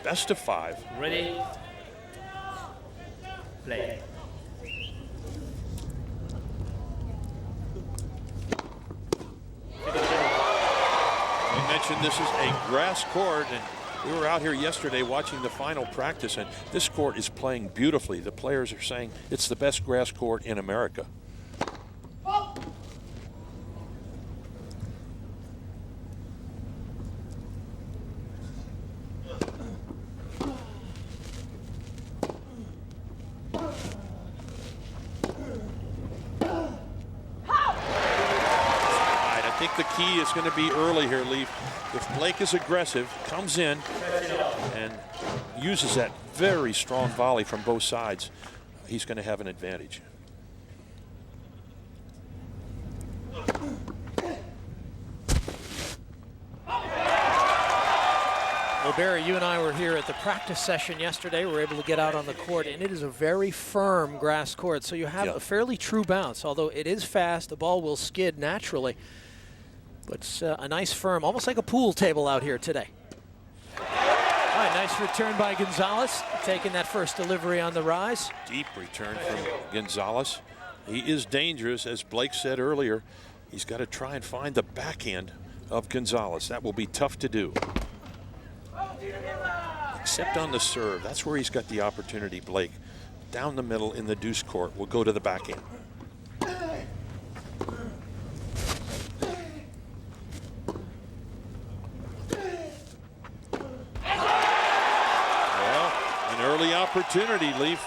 best of 5. Ready? Play. You mentioned this is a grass court, and we were out here yesterday watching the final practice, and this court is playing beautifully. The players are saying it's the best grass court in America. I think the key is going to be early here, Leaf. If Blake is aggressive, comes in, and uses that very strong volley from both sides, he's going to have an advantage. Well, Barry, you and I were here at the practice session yesterday. We were able to get out on the court, and it is a very firm grass court, so you have a fairly true bounce. Although it is fast, the ball will skid naturally. But it's a nice firm, almost like a pool table out here today. All right, nice return by González, taking that first delivery on the rise. Deep return from González. He is dangerous, as Blake said earlier. He's got to try and find the backhand of González. That will be tough to do. Except on the serve. That's where he's got the opportunity, Blake. Down the middle in the deuce court will go to the backhand. Early opportunity, Leaf.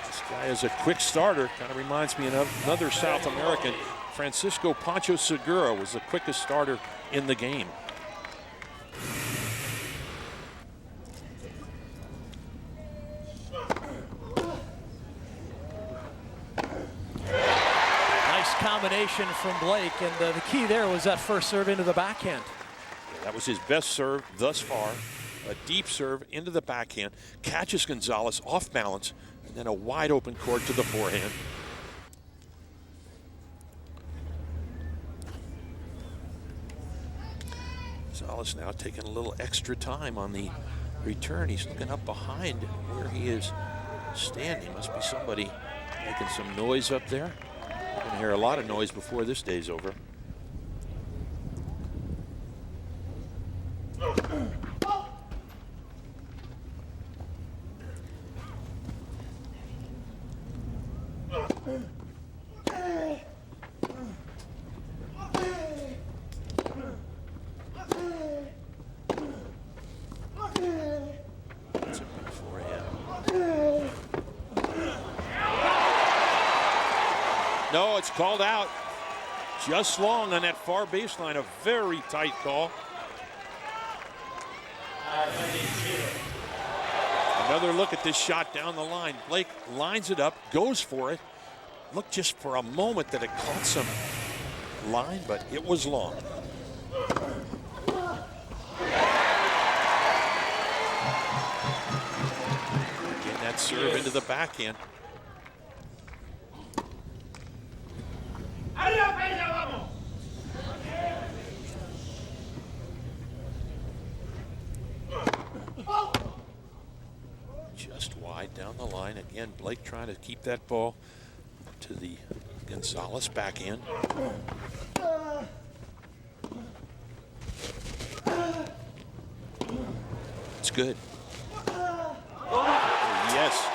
This guy is a quick starter. Kind of reminds me of another South American. Francisco Pancho Segura was the quickest starter in the game. Nice combination from Blake, and the key there was that first serve into the backhand. Yeah, that was his best serve thus far. A deep serve into the backhand, catches González off balance, and then a wide open court to the forehand. González now taking a little extra time on the return. He's looking up behind where he is standing. Must be somebody making some noise up there. We're going to hear a lot of noise before this day's over. No, it's called out. Just long on that far baseline. A very tight call. Another look at this shot down the line. Blake lines it up, goes for it. Looked just for a moment that it caught some line, but it was long. Getting that serve into the backhand. Just wide down the line. Again, Blake trying to keep that ball to the González backhand. It's good. Yes.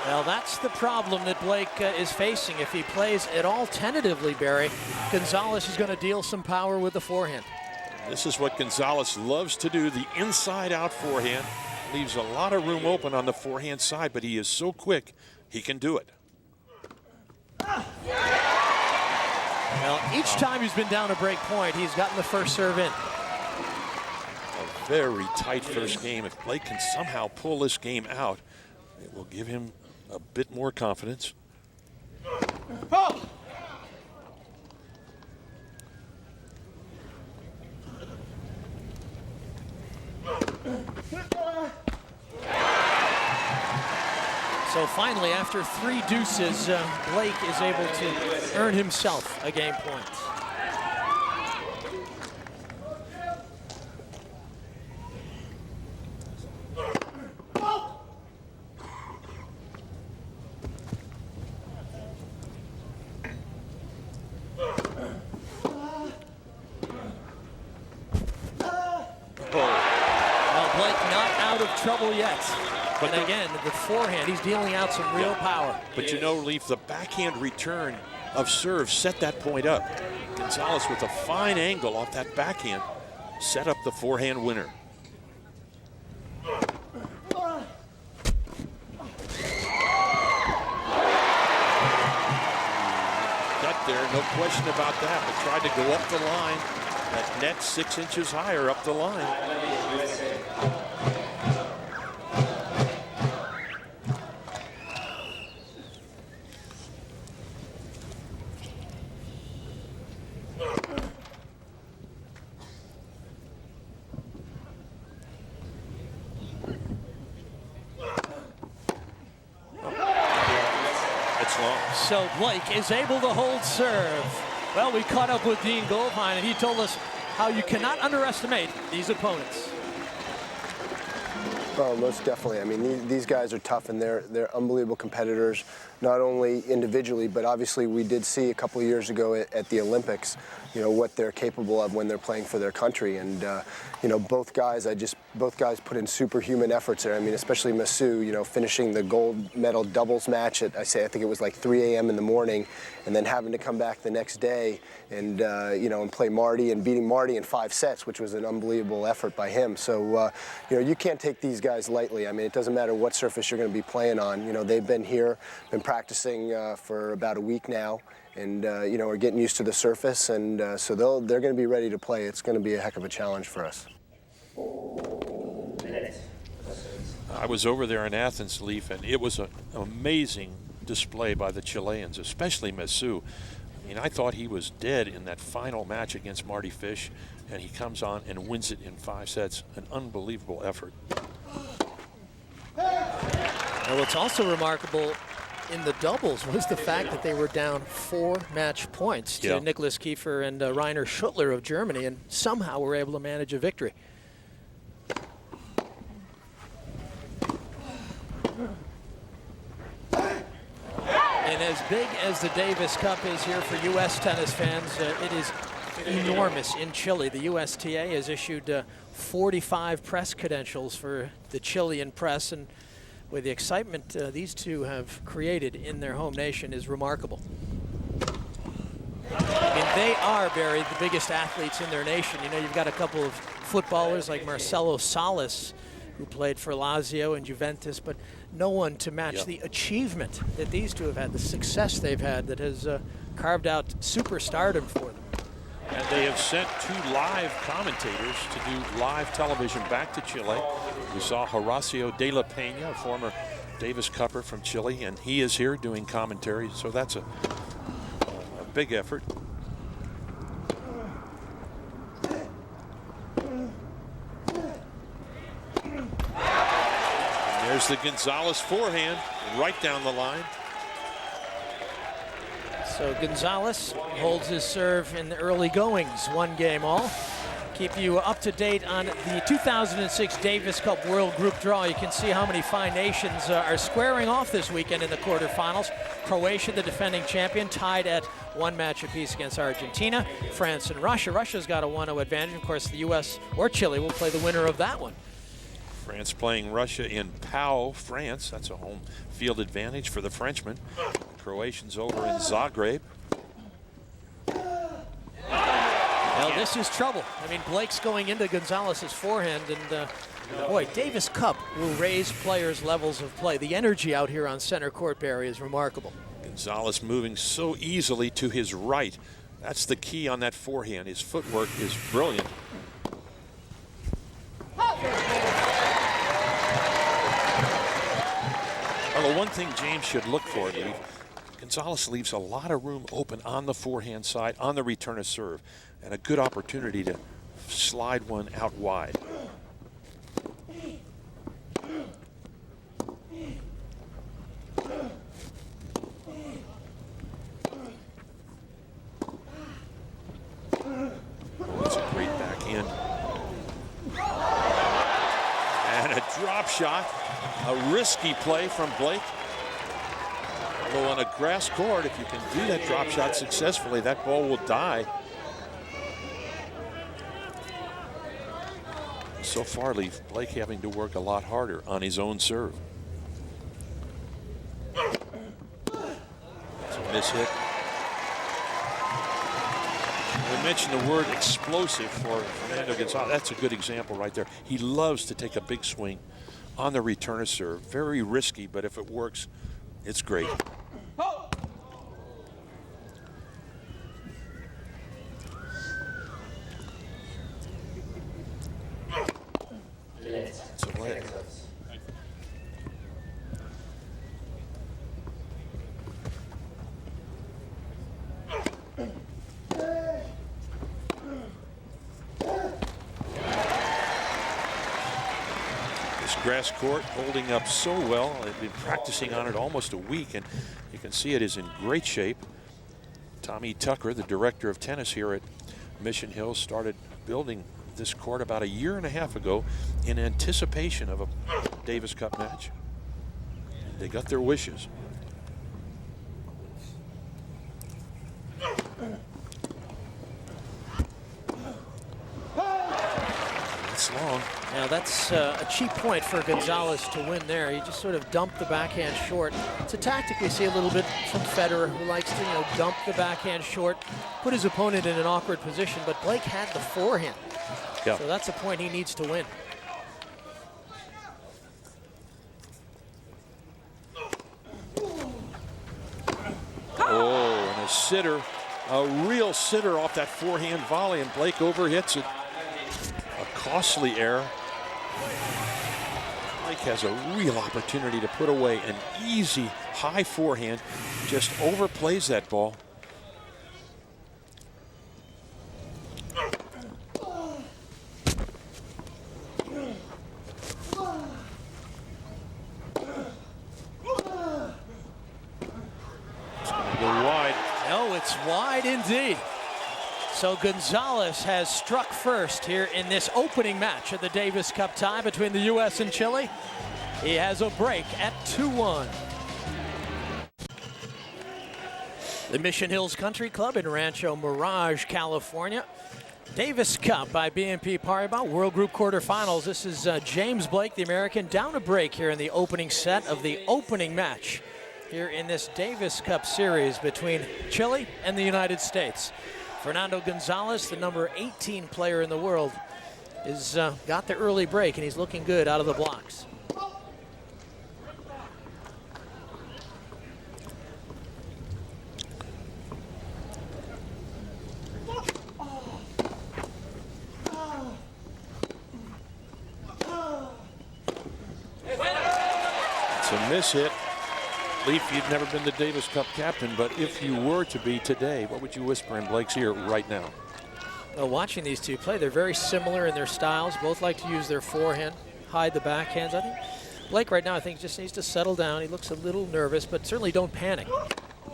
Well, that's the problem that Blake is facing. If he plays at all tentatively, Barry, González is going to deal some power with the forehand. This is what González loves to do, the inside-out forehand. Leaves a lot of room open on the forehand side, but he is so quick, he can do it. Well, each time he's been down a break point, he's gotten the first serve in. A very tight first game. If Blake can somehow pull this game out, it will give him a bit more confidence. So finally, after 3 deuces, Blake is able to earn himself a game point. not out of trouble yet. But again, the forehand, he's dealing out some real power. But you know, Leaf, the backhand return of serve set that point up. González with a fine angle off that backhand set up the forehand winner. Got there, no question about that, but tried to go up the line. That net 6 inches higher up the line. So Blake is able to hold serve. Well, we caught up with Dean Goldheim, and he told us how you cannot underestimate these opponents. Oh, most definitely. I mean, these guys are tough, and they're unbelievable competitors, not only individually, but obviously we did see a couple of years ago at the Olympics, you know, what they're capable of when they're playing for their country. And, you know, both guys put in superhuman efforts there. I mean, especially Masu, you know, finishing the gold medal doubles match at, I think it was like 3 a.m. in the morning, and then having to come back the next day and, you know, and play Marty and beating Marty in 5 sets, which was an unbelievable effort by him. So, you know, you can't take these guys lightly. I mean, it doesn't matter what surface you're going to be playing on. You know, they've been here, been practicing for about a week now, and you know, are getting used to the surface, and so they're going to be ready to play. It's going to be a heck of a challenge for us. I was over there in Athens, Leaf, and it was an amazing display by the Chileans, especially Masu. I mean, I thought he was dead in that final match against Marty Fish, and he comes on and wins it in 5 sets. An unbelievable effort. Now, what's also remarkable in the doubles was the fact that they were down 4 match points to Nicholas Kiefer and Rainer Schuttler of Germany, and somehow were able to manage a victory. And as big as the Davis Cup is here for U.S. tennis fans, it is enormous in Chile. The USTA has issued 45 press credentials for the Chilean press, and with the excitement these two have created in their home nation is remarkable. I mean, they are, Barry, the biggest athletes in their nation. You know, you've got a couple of footballers like Marcelo Salas, who played for Lazio and Juventus, but no one to match the achievement that these two have had, the success they've had that has carved out superstardom for them. And they have sent 2 live commentators to do live television back to Chile. We saw Horacio de la Peña, a former Davis Cupper from Chile, and he is here doing commentary, so that's a big effort. And there's the González forehand right down the line. So González holds his serve in the early goings, 1 game all. Keep you up to date on the 2006 Davis Cup World Group Draw. You can see how many fine nations are squaring off this weekend in the quarterfinals. Croatia, the defending champion, tied at 1 match apiece against Argentina. France and Russia. Russia's got a 1-0 advantage. Of course, the U.S. or Chile will play the winner of that one. France playing Russia in Pau, France. That's a home field advantage for the Frenchmen. Croatians over in Zagreb. Well, this is trouble. I mean, Blake's going into González's forehand, and boy, Davis Cup will raise players' levels of play. The energy out here on center court, Barry, is remarkable. González moving so easily to his right. That's the key on that forehand. His footwork is brilliant. Well, the one thing James should look for, Lee, González leaves a lot of room open on the forehand side, on the return of serve, and a good opportunity to slide one out wide. That's a great backhand. And a drop shot. A risky play from Blake. Although on a grass court, if you can do that drop shot successfully, that ball will die. So far, Blake having to work a lot harder on his own serve. It's a miss hit. We mentioned the word explosive for Fernando González. That's a good example right there. He loves to take a big swing on the returner serve. Very risky, but if it works, it's great. It's a leg. This grass court holding up so well. They've been practicing on it almost a week, and you can see it is in great shape. Tommy Tucker, the director of tennis here at Mission Hills, started building this court about a year and a half ago in anticipation of a Davis Cup match. They got their wishes. That's long. Now that's a cheap point for González to win there. He just sort of dumped the backhand short. It's a tactic we see a little bit from Federer, who likes to, dump the backhand short, put his opponent in an awkward position, but Blake had the forehand. Yeah. So that's a point he needs to win. Oh, and a sitter, a real sitter off that forehand volley, and Blake overhits it. A costly error. Blake has a real opportunity to put away an easy high forehand, just overplays that ball. It's wide indeed. So González has struck first here in this opening match of the Davis Cup tie between the U.S. and Chile. He has a break at 2-1. The Mission Hills Country Club in Rancho Mirage, California. Davis Cup by BNP Paribas, World Group quarterfinals. This is James Blake, the American, down a break here in the opening set of the opening match here in this Davis Cup series between Chile and the United States. Fernando González, the number 18 player in the world, is got the early break, and he's looking good out of the blocks. It's a miss hit. Leaf, you've never been the Davis Cup captain, but if you were to be today, what would you whisper in Blake's ear right now? Well, watching these two play, they're very similar in their styles. Both like to use their forehand, hide the backhands. I think Blake right now, I think, just needs to settle down. He looks a little nervous, but certainly don't panic.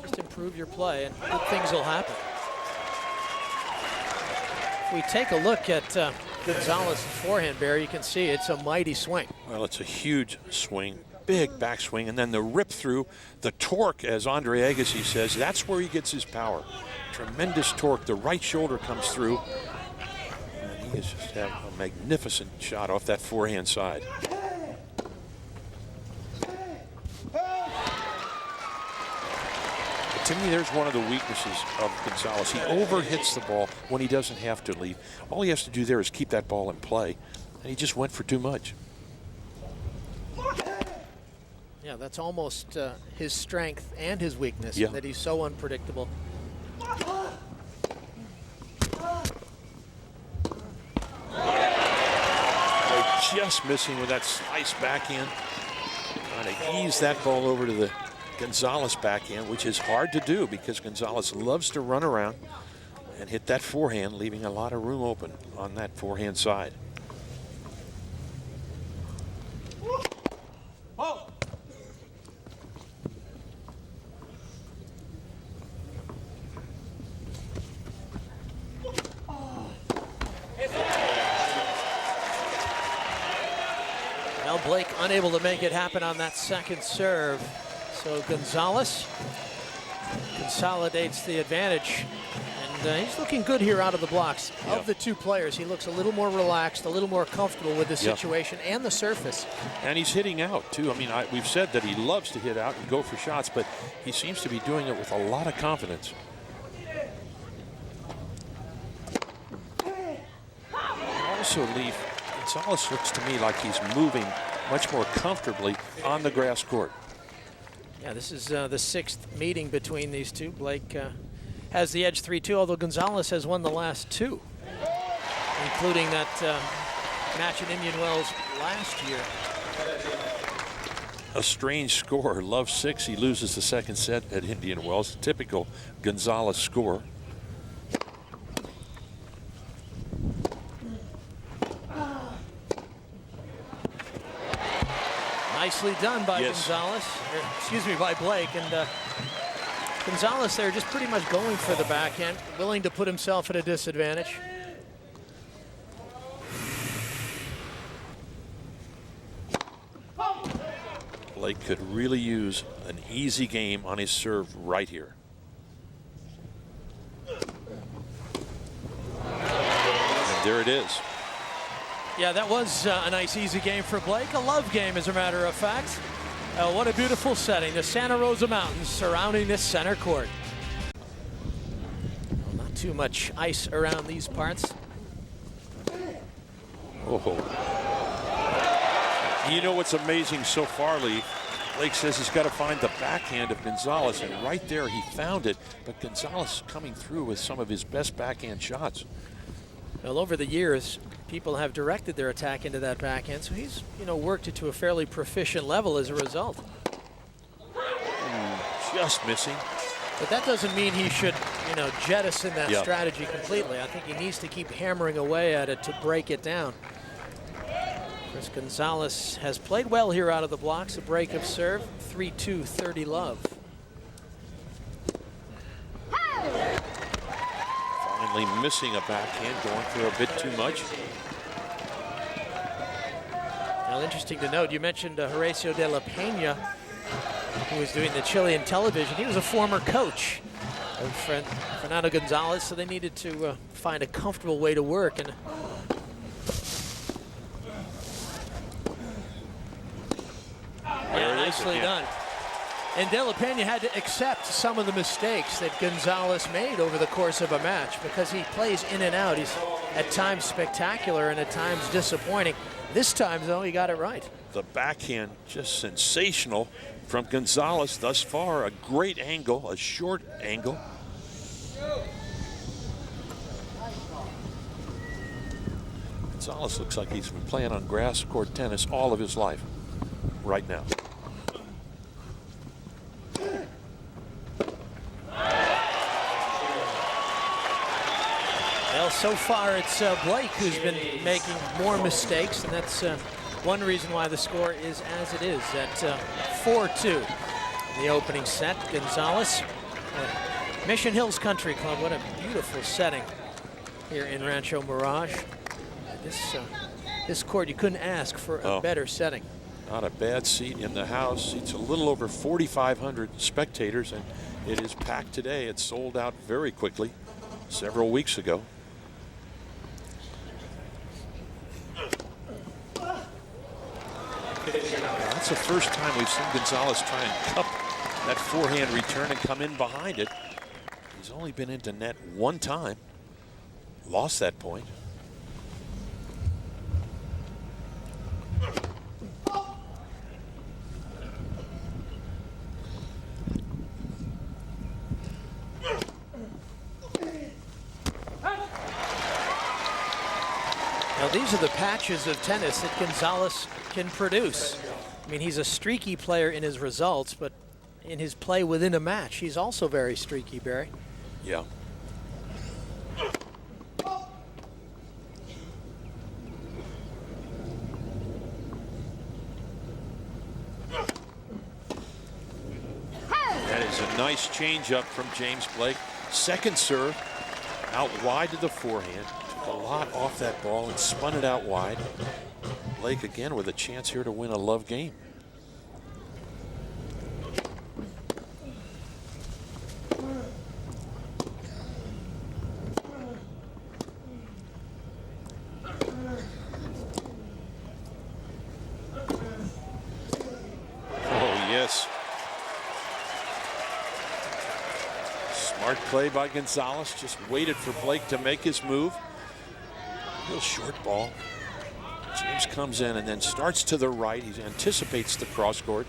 Just improve your play, and good things will happen. If we take a look at González's forehand, Barry, you can see it's a mighty swing. Well, it's a huge swing. Big backswing, and then the rip through, the torque, as Andre Agassi says, that's where he gets his power. Tremendous torque. The right shoulder comes through, and he has just had a magnificent shot off that forehand side. But to me, there's one of the weaknesses of González. He overhits the ball when he doesn't have to leave. All he has to do there is keep that ball in play, and he just went for too much. Yeah, that's almost his strength and his weakness, yeah, in that he's so unpredictable. They're just missing with that slice backhand. Trying to ease that ball over to the González backhand, which is hard to do because González loves to run around and hit that forehand, leaving a lot of room open on that forehand side. Blake unable to make it happen on that second serve. So González consolidates the advantage and And he's looking good here out of the blocks. Yeah. Of the two players, he looks a little more relaxed, a little more comfortable with the situation and the surface. And he's hitting out, too. I mean, we've said that he loves to hit out and go for shots, but he seems to be doing it with a lot of confidence. Also, Leaf, González looks to me like he's moving much more comfortably on the grass court. Yeah, this is the 6th meeting between these two. Blake has the edge 3-2, although González has won the last 2, including that match in Indian Wells last year. A strange score. Love 6. He loses the second set at Indian Wells. Typical González score. Nicely done by González, excuse me, by Blake. And González there just pretty much going for the backhand, willing to put himself at a disadvantage. Blake could really use an easy game on his serve right here. And there it is. Yeah, that was a nice easy game for Blake. A love game, as a matter of fact. What a beautiful setting. The Santa Rosa Mountains surrounding this center court. Well, not too much ice around these parts. Oh. You know what's amazing so far, Lee? Blake says he's got to find the backhand of González, and right there he found it. But González coming through with some of his best backhand shots. Well, over the years, people have directed their attack into that backhand, so he's, worked it to a fairly proficient level as a result. Just missing. But that doesn't mean he should, jettison that strategy completely. I think he needs to keep hammering away at it to break it down. Chris González has played well here out of the blocks. A break of serve, 3-2, 30 love. Finally missing a backhand, going for a bit too much. Now, interesting to note, you mentioned Horacio de la Peña, who was doing the Chilean television. He was a former coach of Fernando González, so they needed to find a comfortable way to work. And nicely done. And De La Peña had to accept some of the mistakes that González made over the course of a match because he plays in and out. He's at times spectacular and at times disappointing. This time, though, he got it right. The backhand just sensational from González thus far. A great angle, a short angle. González looks like he's been playing on grass court tennis all of his life right now. Well, so far it's Blake who's been making more mistakes, and that's one reason why the score is as it is at 4-2 in the opening set. González, Mission Hills Country Club, what a beautiful setting here in Rancho Mirage. This court, you couldn't ask for a better setting. Not a bad seat in the house. Seats a little over 4,500 spectators, and it is packed today. It sold out very quickly several weeks ago. That's the first time we've seen González try and cup that forehand return and come in behind it. He's only been into net one time. Lost that point. Now, these are the patches of tennis that González can produce. I mean, he's a streaky player in his results, but in his play within a match, he's also very streaky, Barry. Yeah. That is a nice changeup from James Blake. Second serve, out wide to the forehand. Took a lot off that ball and spun it out wide. Blake again with a chance here to win a love game. yes. Smart play by González. Just waited for Blake to make his move. Real short ball. James comes in and then starts to the right. He anticipates the cross court.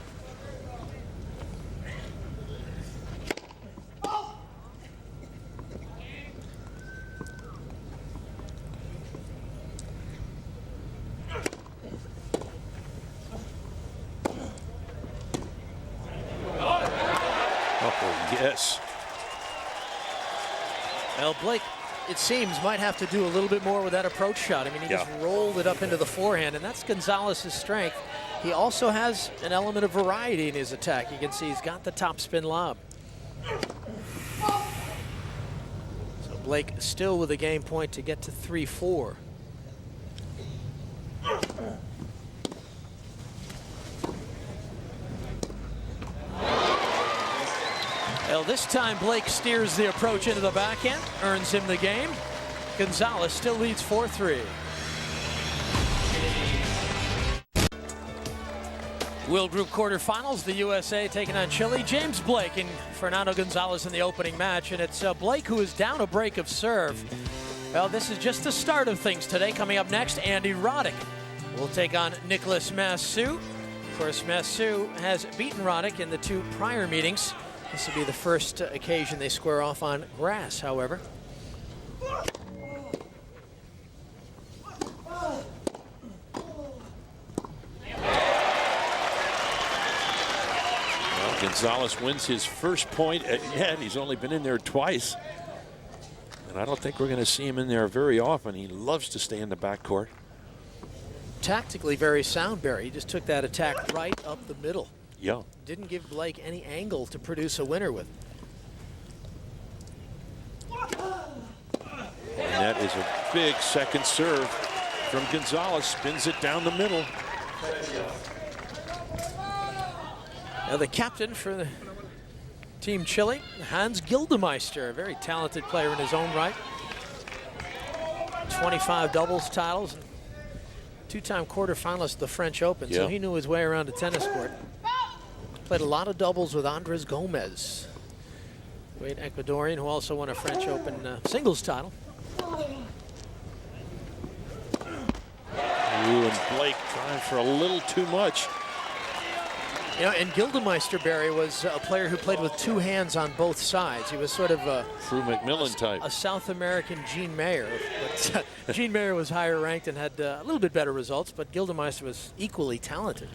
Oh, yes. Well, Blake, it seems, might have to do a little bit more with that approach shot. I mean, he just rolled it up into the forehand, and that's González's strength. He also has an element of variety in his attack. You can see he's got the topspin lob. So Blake still with a game point to get to 3-4. Well, this time Blake steers the approach into the backhand, earns him the game. González still leads 4-3. World Group quarterfinals, the USA taking on Chile. James Blake and Fernando González in the opening match, and it's Blake who is down a break of serve. Well, this is just the start of things today. Coming up next, Andy Roddick will take on Nicolas Massu. Of course, Massu has beaten Roddick in the 2 prior meetings. This will be the first occasion they square off on grass, however. Well, González wins his first point, and he's only been in there twice. And I don't think we're going to see him in there very often. He loves to stay in the backcourt. Tactically very sound, Barry. He just took that attack right up the middle. Yeah. Didn't give Blake any angle to produce a winner with. And that is a big second serve from González. Spins it down the middle. Now the captain for the Team Chile, Hans Gildemeister, a very talented player in his own right. 25 doubles titles, and 2-time quarterfinalist of the French Open, so he knew his way around a tennis court. Played a lot of doubles with Andres Gomez, great Ecuadorian who also won a French Open singles title. And Blake trying for a little too much. You know, and Gildemeister, Barry, was a player who played with 2 hands on both sides. He was sort of a True McMillan type. A South American Gene Mayer. But Gene Mayer was higher ranked and had a little bit better results, but Gildemeister was equally talented.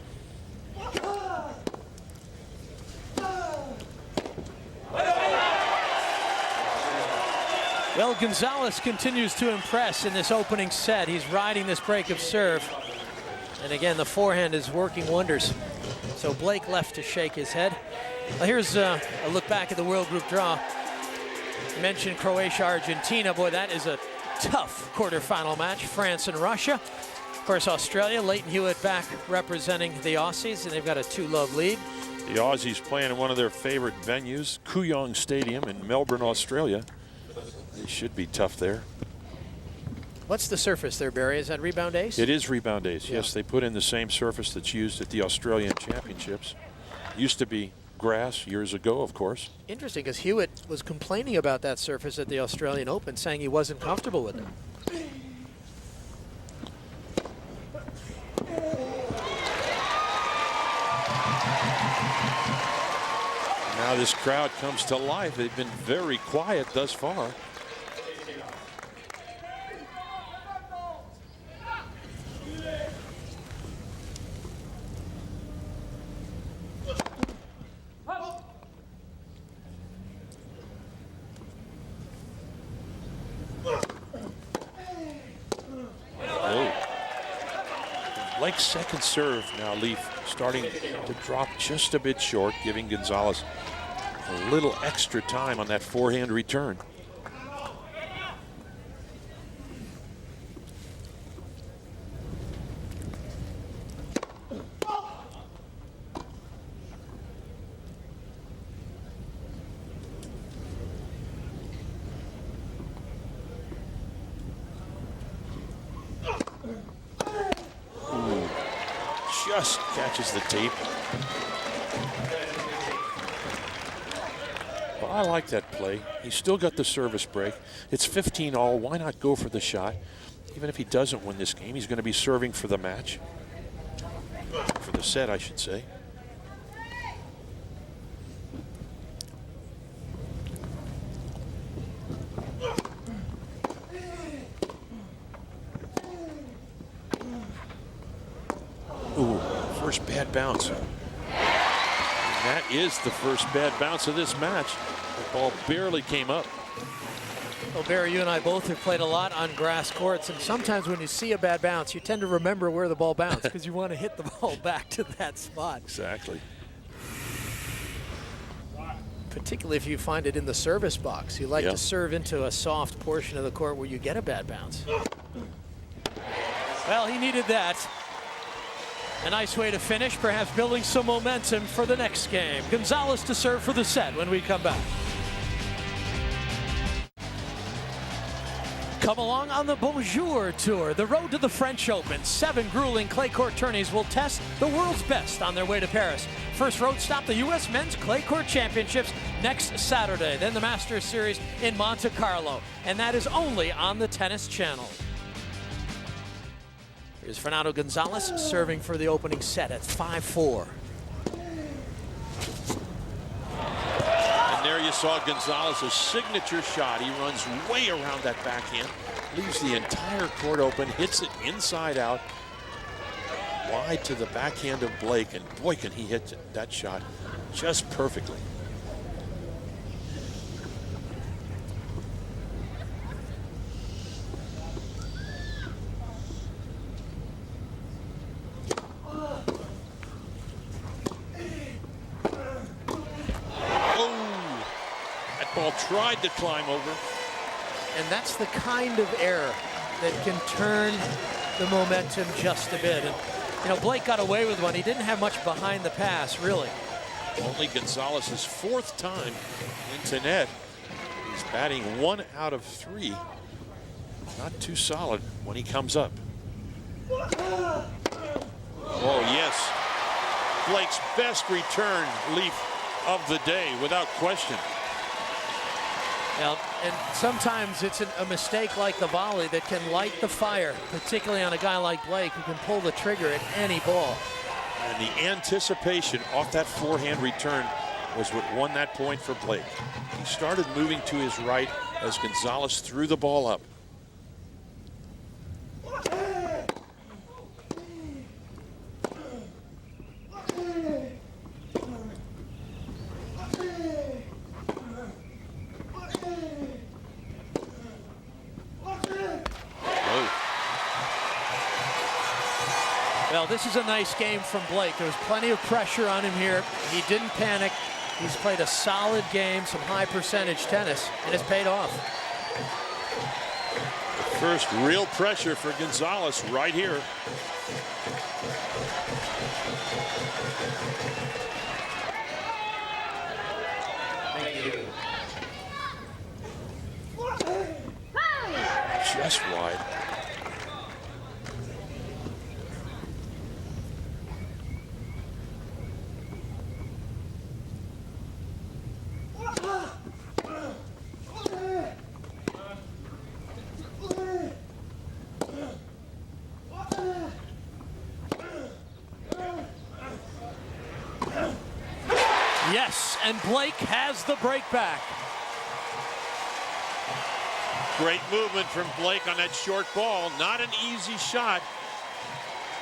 Well, González continues to impress in this opening set. He's riding this break of serve. And again, the forehand is working wonders. So Blake left to shake his head. Well, here's a look back at the World Group draw. I mentioned Croatia, Argentina. Boy, that is a tough quarterfinal match. France and Russia. Of course, Australia, Leighton Hewitt back representing the Aussies, and they've got a 2-love lead. The Aussies playing in one of their favorite venues, Kooyong Stadium in Melbourne, Australia. It should be tough there. What's the surface there, Barry? Is that Rebound Ace? It is Rebound Ace, yes. They put in the same surface that's used at the Australian Championships. Used to be grass years ago, of course. Interesting, because Hewitt was complaining about that surface at the Australian Open, saying he wasn't comfortable with it. Now this crowd comes to life. They've been very quiet thus far. Blake's second serve now, Leaf, starting to drop just a bit short, giving González a little extra time on that forehand return. Just catches the tape. Well, I like that play. He's still got the service break. It's 15-all. Why not go for the shot? Even if he doesn't win this game, he's going to be serving for the match. For the set, I should say. Ooh, first bad bounce. And that is the first bad bounce of this match. The ball barely came up. Well, Barry, you and I both have played a lot on grass courts, and sometimes when you see a bad bounce, you tend to remember where the ball bounced because you want to hit the ball back to that spot. Exactly. Particularly if you find it in the service box. You like to serve into a soft portion of the court where you get a bad bounce. Well, he needed that. A nice way to finish, perhaps building some momentum for the next game. González to serve for the set when we come back. Come along on the Bonjour Tour, the road to the French Open. 7 grueling clay court tourneys will test the world's best on their way to Paris. First road stop, the U.S. Men's Clay Court Championships next Saturday. Then the Masters Series in Monte Carlo. And that is only on the Tennis Channel. Here's Fernando González serving for the opening set at 5-4. And there you saw González's signature shot. He runs way around that backhand, leaves the entire court open, hits it inside out, wide to the backhand of Blake, and boy, can he hit that shot just perfectly. Ball tried to climb over. And that's the kind of error that can turn the momentum just a bit. And, you know, Blake got away with one. He didn't have much behind the pass, really. Only González's 4th time into net. He's batting 1 out of 3. Not too solid when he comes up. Oh, yes. Blake's best return leaf of the day, without question. Now, and sometimes it's a mistake like the volley that can light the fire, particularly on a guy like Blake who can pull the trigger at any ball. And the anticipation off that forehand return was what won that point for Blake. He started moving to his right as González threw the ball up. Well, this is a nice game from Blake. There was plenty of pressure on him here. He didn't panic. He's played a solid game, some high percentage tennis, and it's paid off. First real pressure for González right here. Just wide. Yes, and Blake has the break back. Great movement from Blake on that short ball. Not an easy shot.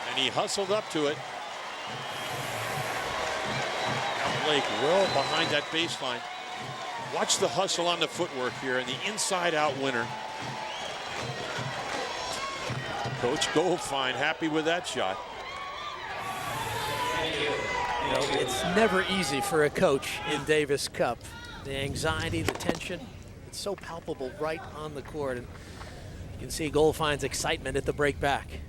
And he hustled up to it. Now Blake well behind that baseline. Watch the hustle on the footwork here and the inside-out winner. Coach Goldfine happy with that shot. You know, it's never easy for a coach in Davis Cup. The anxiety, the tension, it's so palpable right on the court. And you can see Goldfine's excitement at the break back.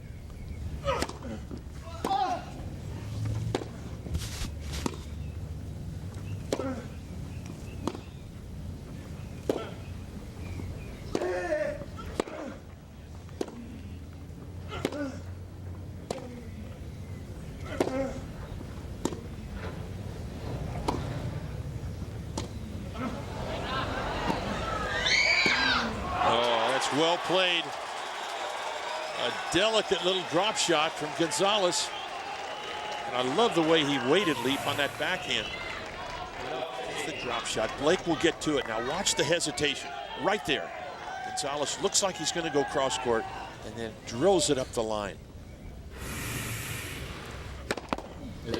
Well played. A delicate little drop shot from González. And I love the way he waited, Leaf, on that backhand. It's the drop shot. Blake will get to it. Now watch the hesitation right there. González looks like he's going to go cross court and then drills it up the line. Oh,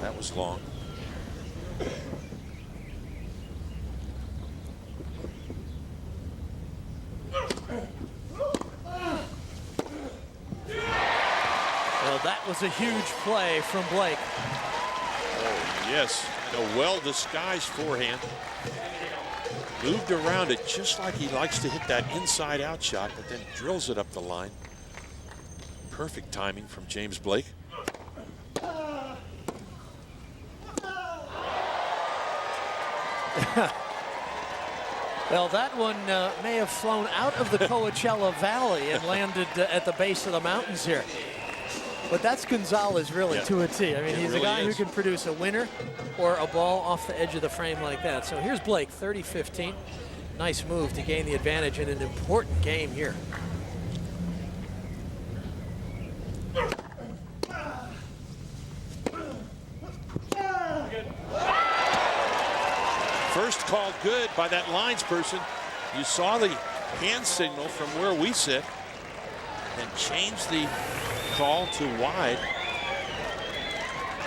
that was long. Well, that was a huge play from Blake. Oh, yes. A well-disguised forehand. Moved around it just like he likes to hit that inside-out shot, but then drills it up the line. Perfect timing from James Blake. Well, that one may have flown out of the Coachella Valley and landed at the base of the mountains here. But that's González really, yeah, to a T. I mean, he's really a guy who can produce a winner or a ball off the edge of the frame like that. So here's Blake, 30-15. Nice move to gain the advantage in an important game here. First call good by that lines person. You saw the hand signal from where we sit and changed the call to wide.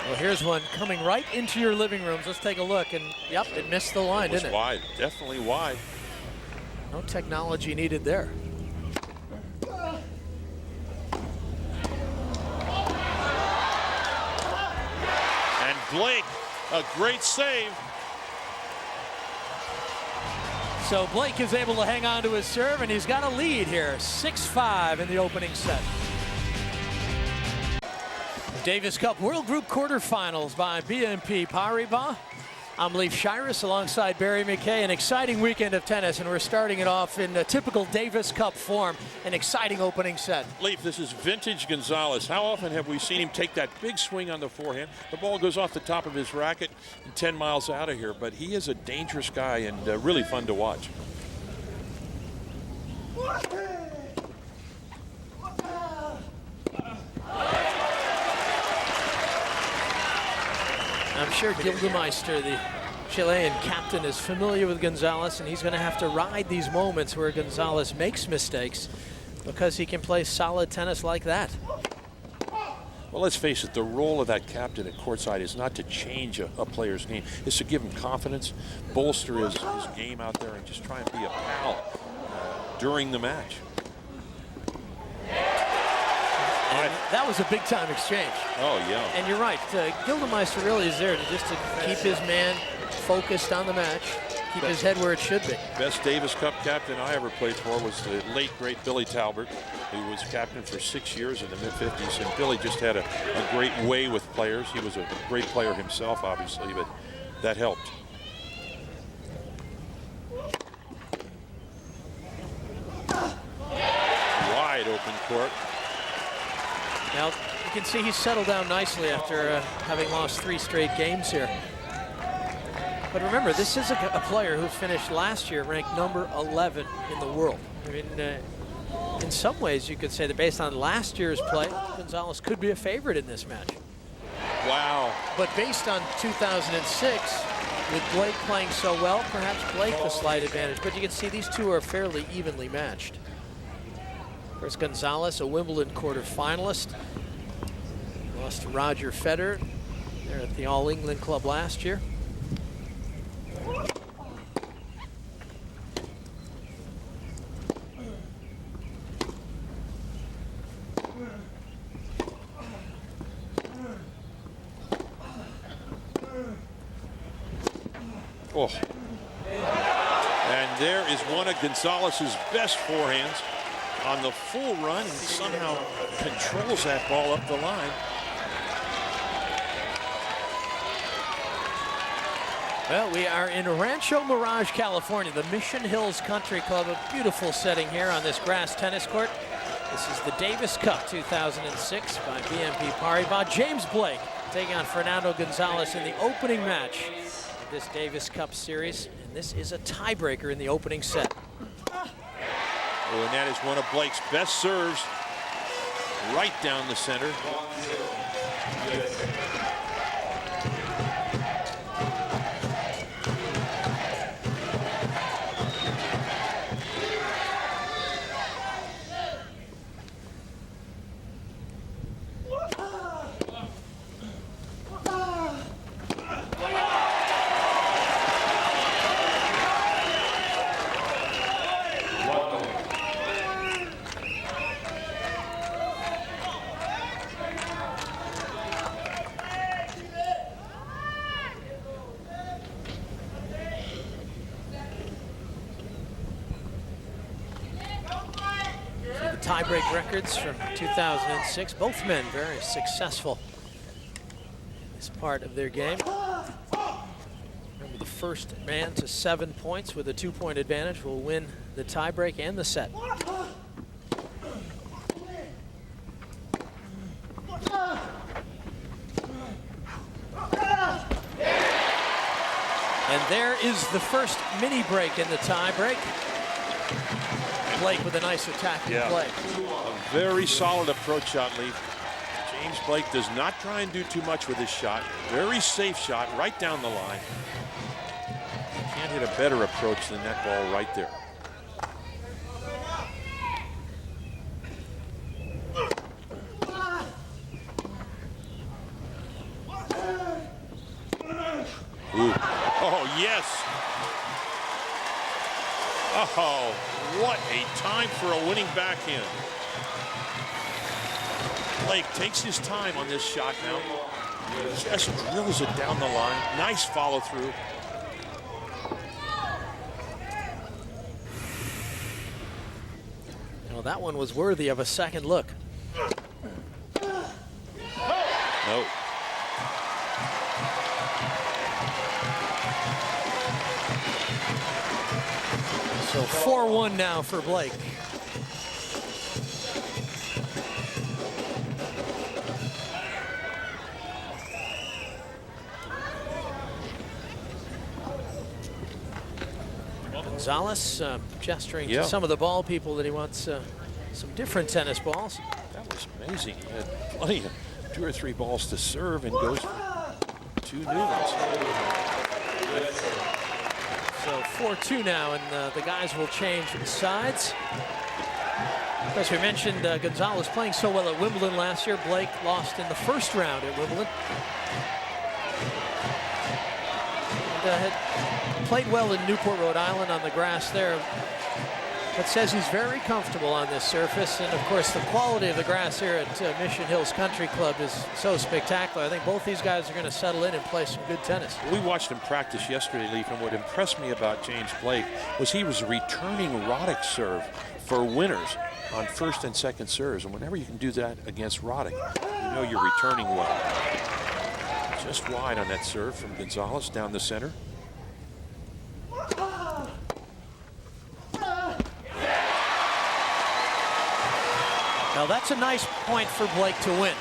Well, here's one coming right into your living rooms. Let's take a look. And yep, it missed the line, didn't it? Wide, definitely wide. No technology needed there. And Blake, a great save. So Blake is able to hang on to his serve, and he's got a lead here, 6-5 in the opening set. Davis Cup World Group quarterfinals by BNP Paribas. I'm Leif Shiras alongside Barry McKay. An exciting weekend of tennis, and we're starting it off in typical Davis Cup form. An exciting opening set. Leif, this is vintage González. How often have we seen him take that big swing on the forehand? The ball goes off the top of his racket and 10 miles out of here, but he is a dangerous guy and really fun to watch. I'm sure Gildemeister, the Chilean captain, is familiar with González, and he's going to have to ride these moments where González makes mistakes because he can play solid tennis like that. Well, let's face it, the role of that captain at courtside is not to change a player's game. It's to give him confidence, bolster his game out there, and just try and be a pal during the match. And that was a big-time exchange. Oh, yeah. And you're right. Gildemeister really is there to keep his man focused on the match, keep his head where it should be. Best Davis Cup captain I ever played for was the late, great Billy Talbert, who was captain for 6 years in the mid-50s. And Billy just had a great way with players. He was a great player himself, obviously, but that helped. Wide open court. Now, you can see he's settled down nicely after having lost 3 straight games here. But remember, this is a player who finished last year ranked number 11 in the world. I mean, in some ways, you could say that based on last year's play, González could be a favorite in this match. Wow. But based on 2006, with Blake playing so well, perhaps Blake the slight advantage. But you can see these two are fairly evenly matched. Of course, González, a Wimbledon quarterfinalist, lost to Roger Federer there at the All England Club last year. Oh. And there is one of González's best forehands on the full run, and somehow controls that ball up the line. Well, we are in Rancho Mirage, California, the Mission Hills Country Club, a beautiful setting here on this grass tennis court. This is the Davis Cup 2006 by BNP Paribas. James Blake taking on Fernando González in the opening match of this Davis Cup series. And this is a tiebreaker in the opening set. Oh, and that is one of Blake's best serves, right down the center. Tiebreak records from 2006. Both men very successful in this part of their game. Remember, the first man to 7 points with a 2-point advantage will win the tiebreak and the set. And there is the first mini break in the tiebreak. Blake with a nice attacking play. A very solid approach shot, Lee. James Blake does not try and do too much with his shot. Very safe shot right down the line. You can't hit a better approach than that ball right there. Ooh. Oh, yes. Oh, what a time for a winning backhand. Blake takes his time on this shot now. Just drills it down the line. Nice follow through. Well, that one was worthy of a second look. No. So 4-1 now for Blake. González gesturing to some of the ball people that he wants some different tennis balls. That was amazing. He had plenty of 2 or 3 balls to serve and goes for 2 new ones. So 4-2 now, and the guys will change sides. As we mentioned, González playing so well at Wimbledon last year. Blake lost in the first round at Wimbledon. And, had played well in Newport, Rhode Island on the grass there, but says he's very comfortable on this surface. And of course, the quality of the grass here at Mission Hills Country Club is so spectacular. I think both these guys are going to settle in and play some good tennis. We watched him practice yesterday, Leaf, and what impressed me about James Blake was he was returning Roddick's serve for winners on first and second serves. And whenever you can do that against Roddick, you know you're returning well. Just wide on that serve from González down the center. Now that's a nice point for Blake to win.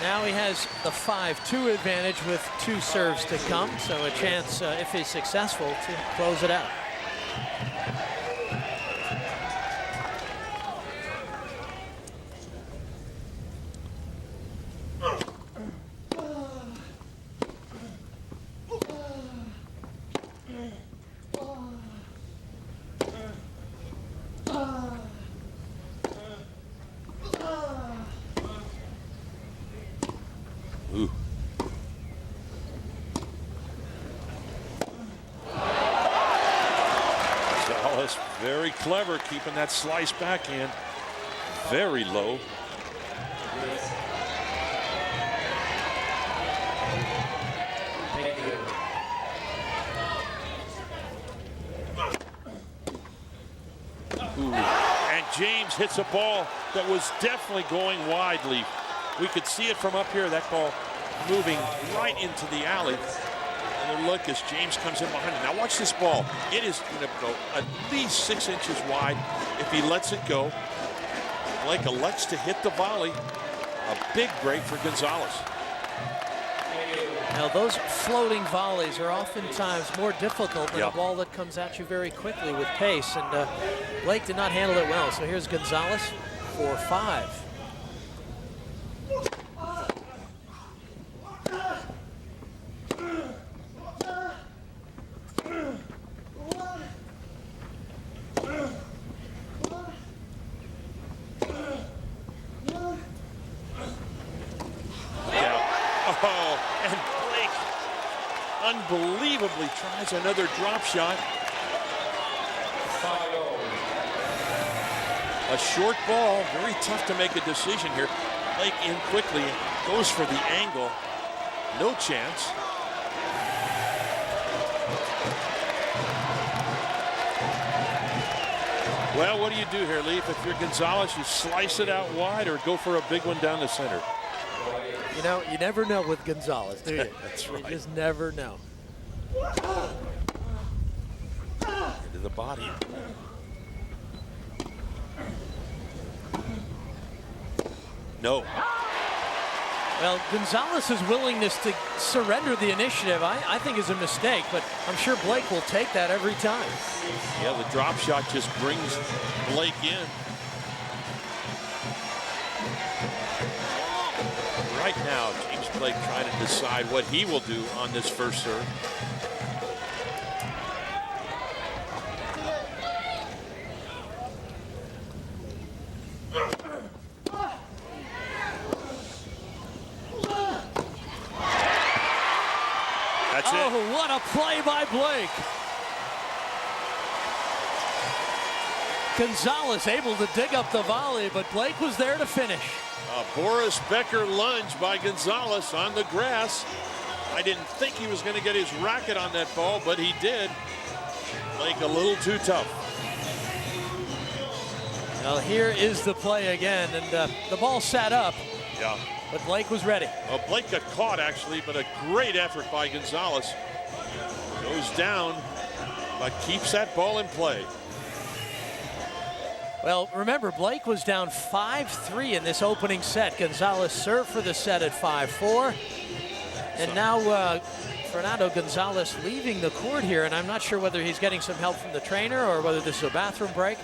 Now he has the 5-2 advantage with 2 serves to come, so a chance, if he's successful, to close it out. Ooh. González very clever, keeping that slice backhand very low. Ooh. And James hits a ball that was definitely going wide, Leaf. We could see it from up here, that ball moving right into the alley. And look as James comes in behind it. Now watch this ball. It is going to go at least 6 inches wide if he lets it go. Blake elects to hit the volley. A big break for González. Now those floating volleys are oftentimes more difficult than a ball that comes at you very quickly with pace, and Blake did not handle it well. So here's González for 5. Unbelievably tries another drop shot. A short ball, very tough to make a decision here. Blake in quickly, goes for the angle. No chance. Well, what do you do here, Leaf? If you're González, you slice it out wide or go for a big one down the center. You know, you never know with González, do you? That's right. You just never know. Into the body. No. Well, González's willingness to surrender the initiative, I think, is a mistake, but I'm sure Blake will take that every time. Yeah, the drop shot just brings Blake in. Right now, James Blake trying to decide what he will do on this first serve. That's it. Oh, what a play by Blake. González able to dig up the volley, but Blake was there to finish. A Boris Becker lunge by González on the grass. I didn't think he was going to get his racket on that ball, but he did. Blake a little too tough. Well, here is the play again, and the ball sat up. Yeah. But Blake was ready. Well, Blake got caught, actually, but a great effort by González. Goes down, but keeps that ball in play. Well, remember, Blake was down 5-3 in this opening set. González served for the set at 5-4. And now Fernando González leaving the court here, and I'm not sure whether he's getting some help from the trainer or whether this is a bathroom break.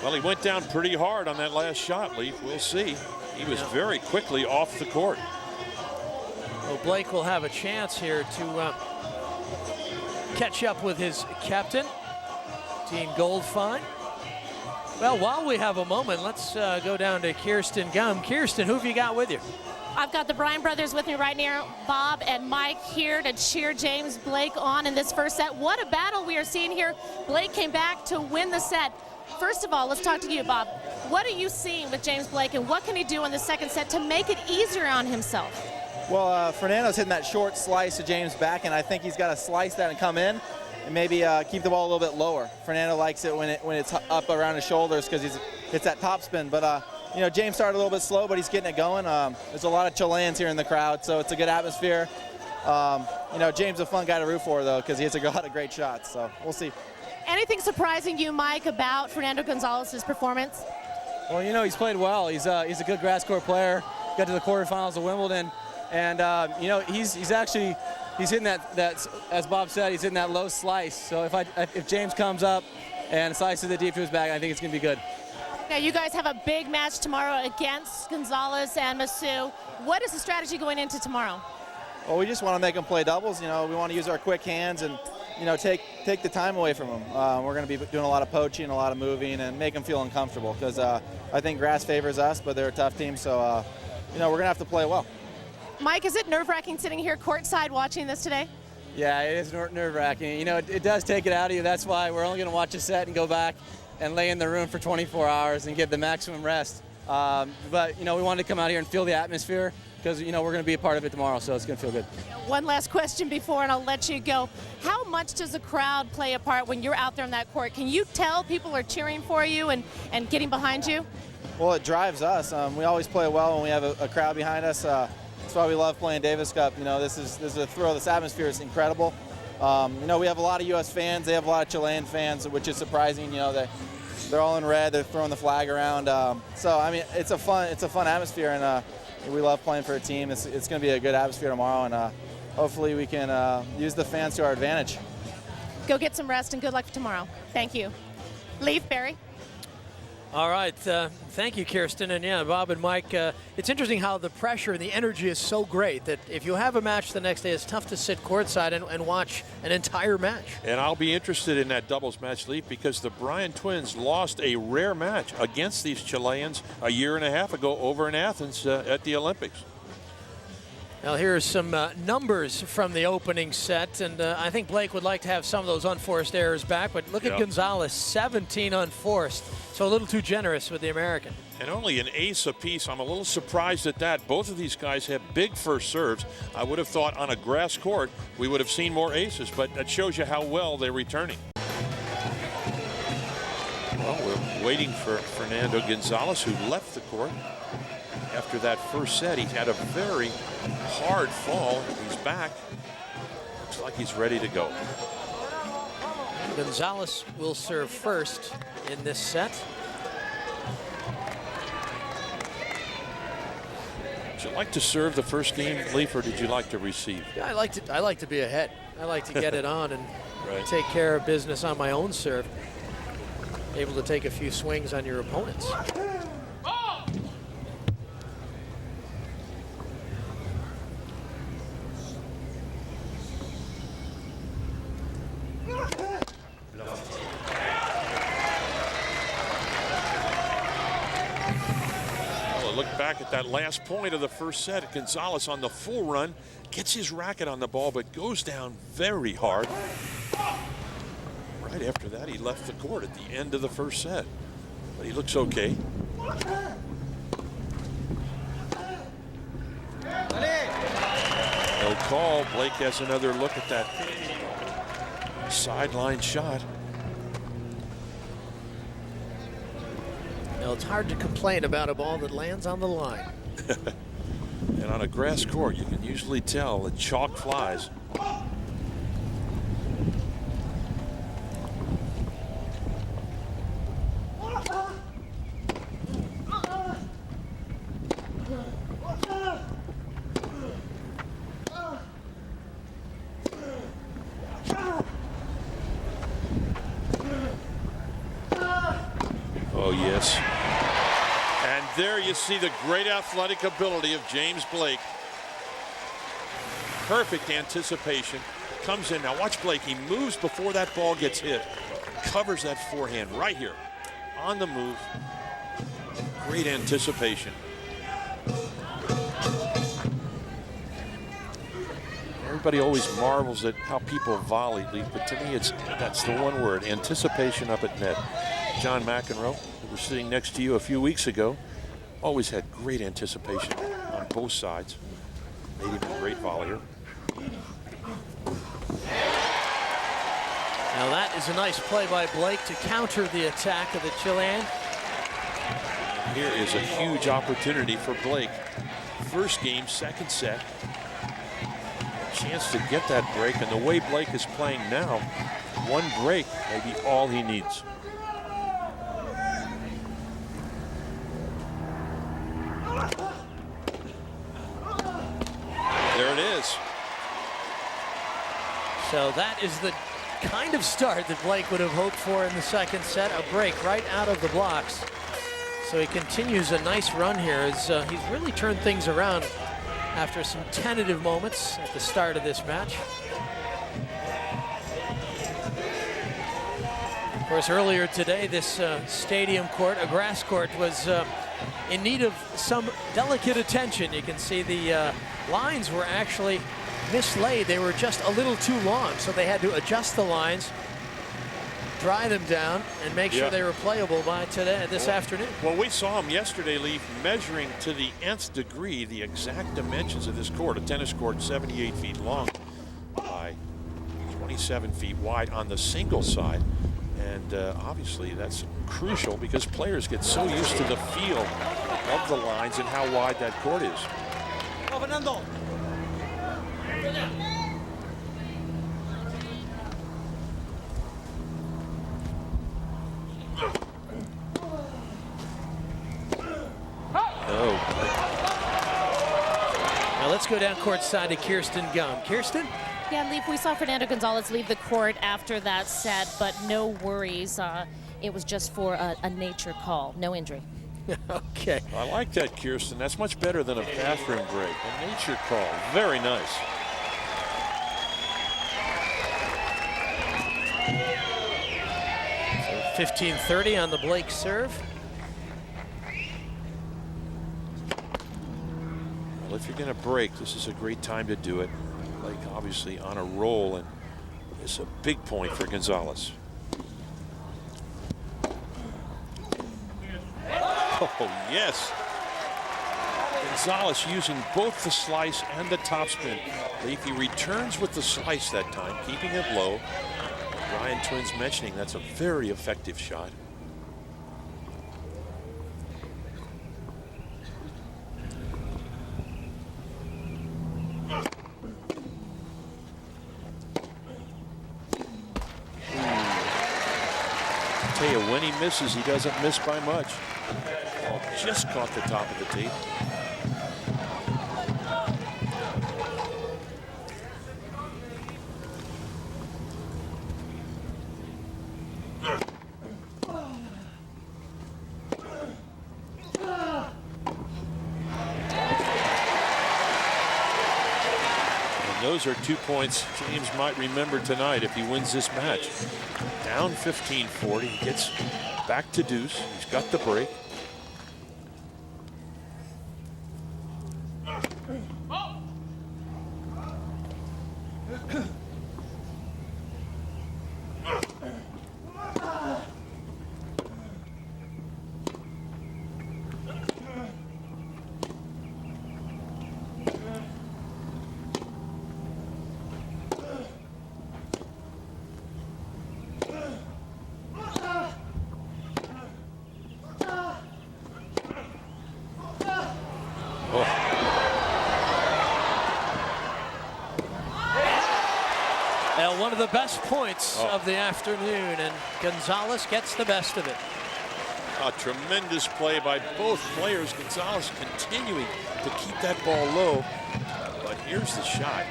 Well, he went down pretty hard on that last shot, Leaf. We'll see. He was very quickly off the court. Well, Blake will have a chance here to catch up with his captain, Dean Goldfine. Well, while we have a moment, let's go down to Kirsten Gum. Kirsten, who have you got with you? I've got the Bryan brothers with me right now, Bob and Mike, here to cheer James Blake on in this first set. What a battle we are seeing here. Blake came back to win the set. First of all, let's talk to you, Bob. What are you seeing with James Blake, and what can he do in the second set to make it easier on himself? Well, Fernando's hitting that short slice to James back, and I think he's got to slice that and come in and maybe keep the ball a little bit lower. Fernando likes it when it's up around his shoulders because it's that top spin. But you know, James started a little bit slow, but he's getting it going. There's a lot of Chileans here in the crowd, so it's a good atmosphere. You know, James is a fun guy to root for, though, because he has a lot of great shots. So we'll see. Anything surprising you, Mike, about Fernando González's performance? Well, you know, he's played well. He's a good grass court player. Got to the quarterfinals of Wimbledon, and you know, he's hitting that, as Bob said, he's hitting that low slice. So if James comes up and slices it deep to his back, I think it's going to be good. Now, you guys have a big match tomorrow against González and Masu. What is the strategy going into tomorrow? Well, we just want to make them play doubles. You know, we want to use our quick hands and, you know, take the time away from them. We're going to be doing a lot of poaching, a lot of moving, and make them feel uncomfortable because I think grass favors us, but they're a tough team. So, you know, we're going to have to play well. Mike, is it nerve-wracking sitting here courtside watching this today? Yeah, it is nerve-wracking. You know, it does take it out of you. That's why we're only going to watch a set and go back and lay in the room for 24 hours and get the maximum rest. But, you know, we wanted to come out here and feel the atmosphere because, you know, we're going to be a part of it tomorrow, so it's going to feel good. One last question before, and I'll let you go. How much does the crowd play a part when you're out there on that court? Can you tell people are cheering for you and getting behind you? Well, it drives us. We always play well when we have a crowd behind us. That's why we love playing Davis Cup. You know, this is a thrill. This atmosphere is incredible. You know, we have a lot of U.S. fans. They have a lot of Chilean fans, which is surprising. You know, They're all in red. They're throwing the flag around. So I mean, it's a fun atmosphere, and we love playing for a team. It's going to be a good atmosphere tomorrow, and hopefully we can use the fans to our advantage. Go get some rest and good luck for tomorrow. Thank you. Leaf, Barry. All right, thank you, Kirsten. And yeah, Bob and Mike, it's interesting how the pressure and the energy is so great that if you have a match the next day, it's tough to sit courtside and watch an entire match. And I'll be interested in that doubles match, Leaf, because the Bryan twins lost a rare match against these Chileans a year and a half ago over in Athens at the Olympics. Now here's some numbers from the opening set, and I think Blake would like to have some of those unforced errors back, but look at González, 17 unforced, so a little too generous with the American. And only an ace apiece. I'm a little surprised at that. Both of these guys have big first serves. I would have thought on a grass court we would have seen more aces, but that shows you how well they're returning. Well, we're waiting for Fernando González, who left the court after that first set. He had a very hard fall. He's back. Looks like he's ready to go. González will serve first in this set. Would you like to serve the first game, Leaf, or did you like to receive? Yeah, I like to be ahead. I like to get it on and take care of business on my own serve. Able to take a few swings on your opponents. Look back at that last point of the first set. González on the full run gets his racket on the ball, but goes down very hard. Right after that, he left the court at the end of the first set, but he looks okay. No call. Blake has another look at that sideline shot. Now, it's hard to complain about a ball that lands on the line. And on a grass court, you can usually tell the chalk flies. Oh, yes. And there you see the great athletic ability of James Blake. Perfect anticipation. Comes in. Now watch Blake. He moves before that ball gets hit. Covers that forehand right here. On the move. Great anticipation. Everybody always marvels at how people volley, Leaf, but to me that's the one word, anticipation up at net. John McEnroe, who was sitting next to you a few weeks ago, always had great anticipation on both sides. Made him a great volleyer. Now that is a nice play by Blake to counter the attack of the Chilean. Here is a huge opportunity for Blake. First game, second set. Chance to get that break, and the way Blake is playing now, one break may be all he needs. There it is. So that is the kind of start that Blake would have hoped for in the second set. A break right out of the blocks. So he continues a nice run here as he's really turned things around after some tentative moments at the start of this match. Of course, earlier today, this stadium court, a grass court, was in need of some delicate attention. You can see the lines were actually mislaid. They were just a little too long, so they had to adjust the lines, dry them down, and make sure they were playable by this afternoon. Well, we saw him yesterday, Leaf, measuring to the nth degree the exact dimensions of this court. A tennis court 78 feet long by 27 feet wide on the single side. And obviously that's crucial because players get so used to the feel of the lines and how wide that court is. Oh, Fernando. let's go down court side to Kirsten Gum. Kirsten? Yeah, Leaf, we saw Fernando González leave the court after that set, but no worries. It was just for a nature call, no injury. Okay. I like that, Kirsten. That's much better than a bathroom break. A nature call. Very nice. So 15-30 on the Blake serve. Well, if you're going to break, this is a great time to do it. Blake obviously on a roll, and it's a big point for González. Oh, yes. González using both the slice and the topspin. Leaf, he returns with the slice that time, keeping it low. Ryan Twins mentioning that's a very effective shot. I'll tell you, when he misses, he doesn't miss by much. Ball just caught the top of the tape. And those are 2 points James might remember tonight if he wins this match. Down 15-40, he gets back to deuce. He's got the break. One of the best points of the afternoon, and González gets the best of it. A tremendous play by both players. González continuing to keep that ball low. But here's the shot.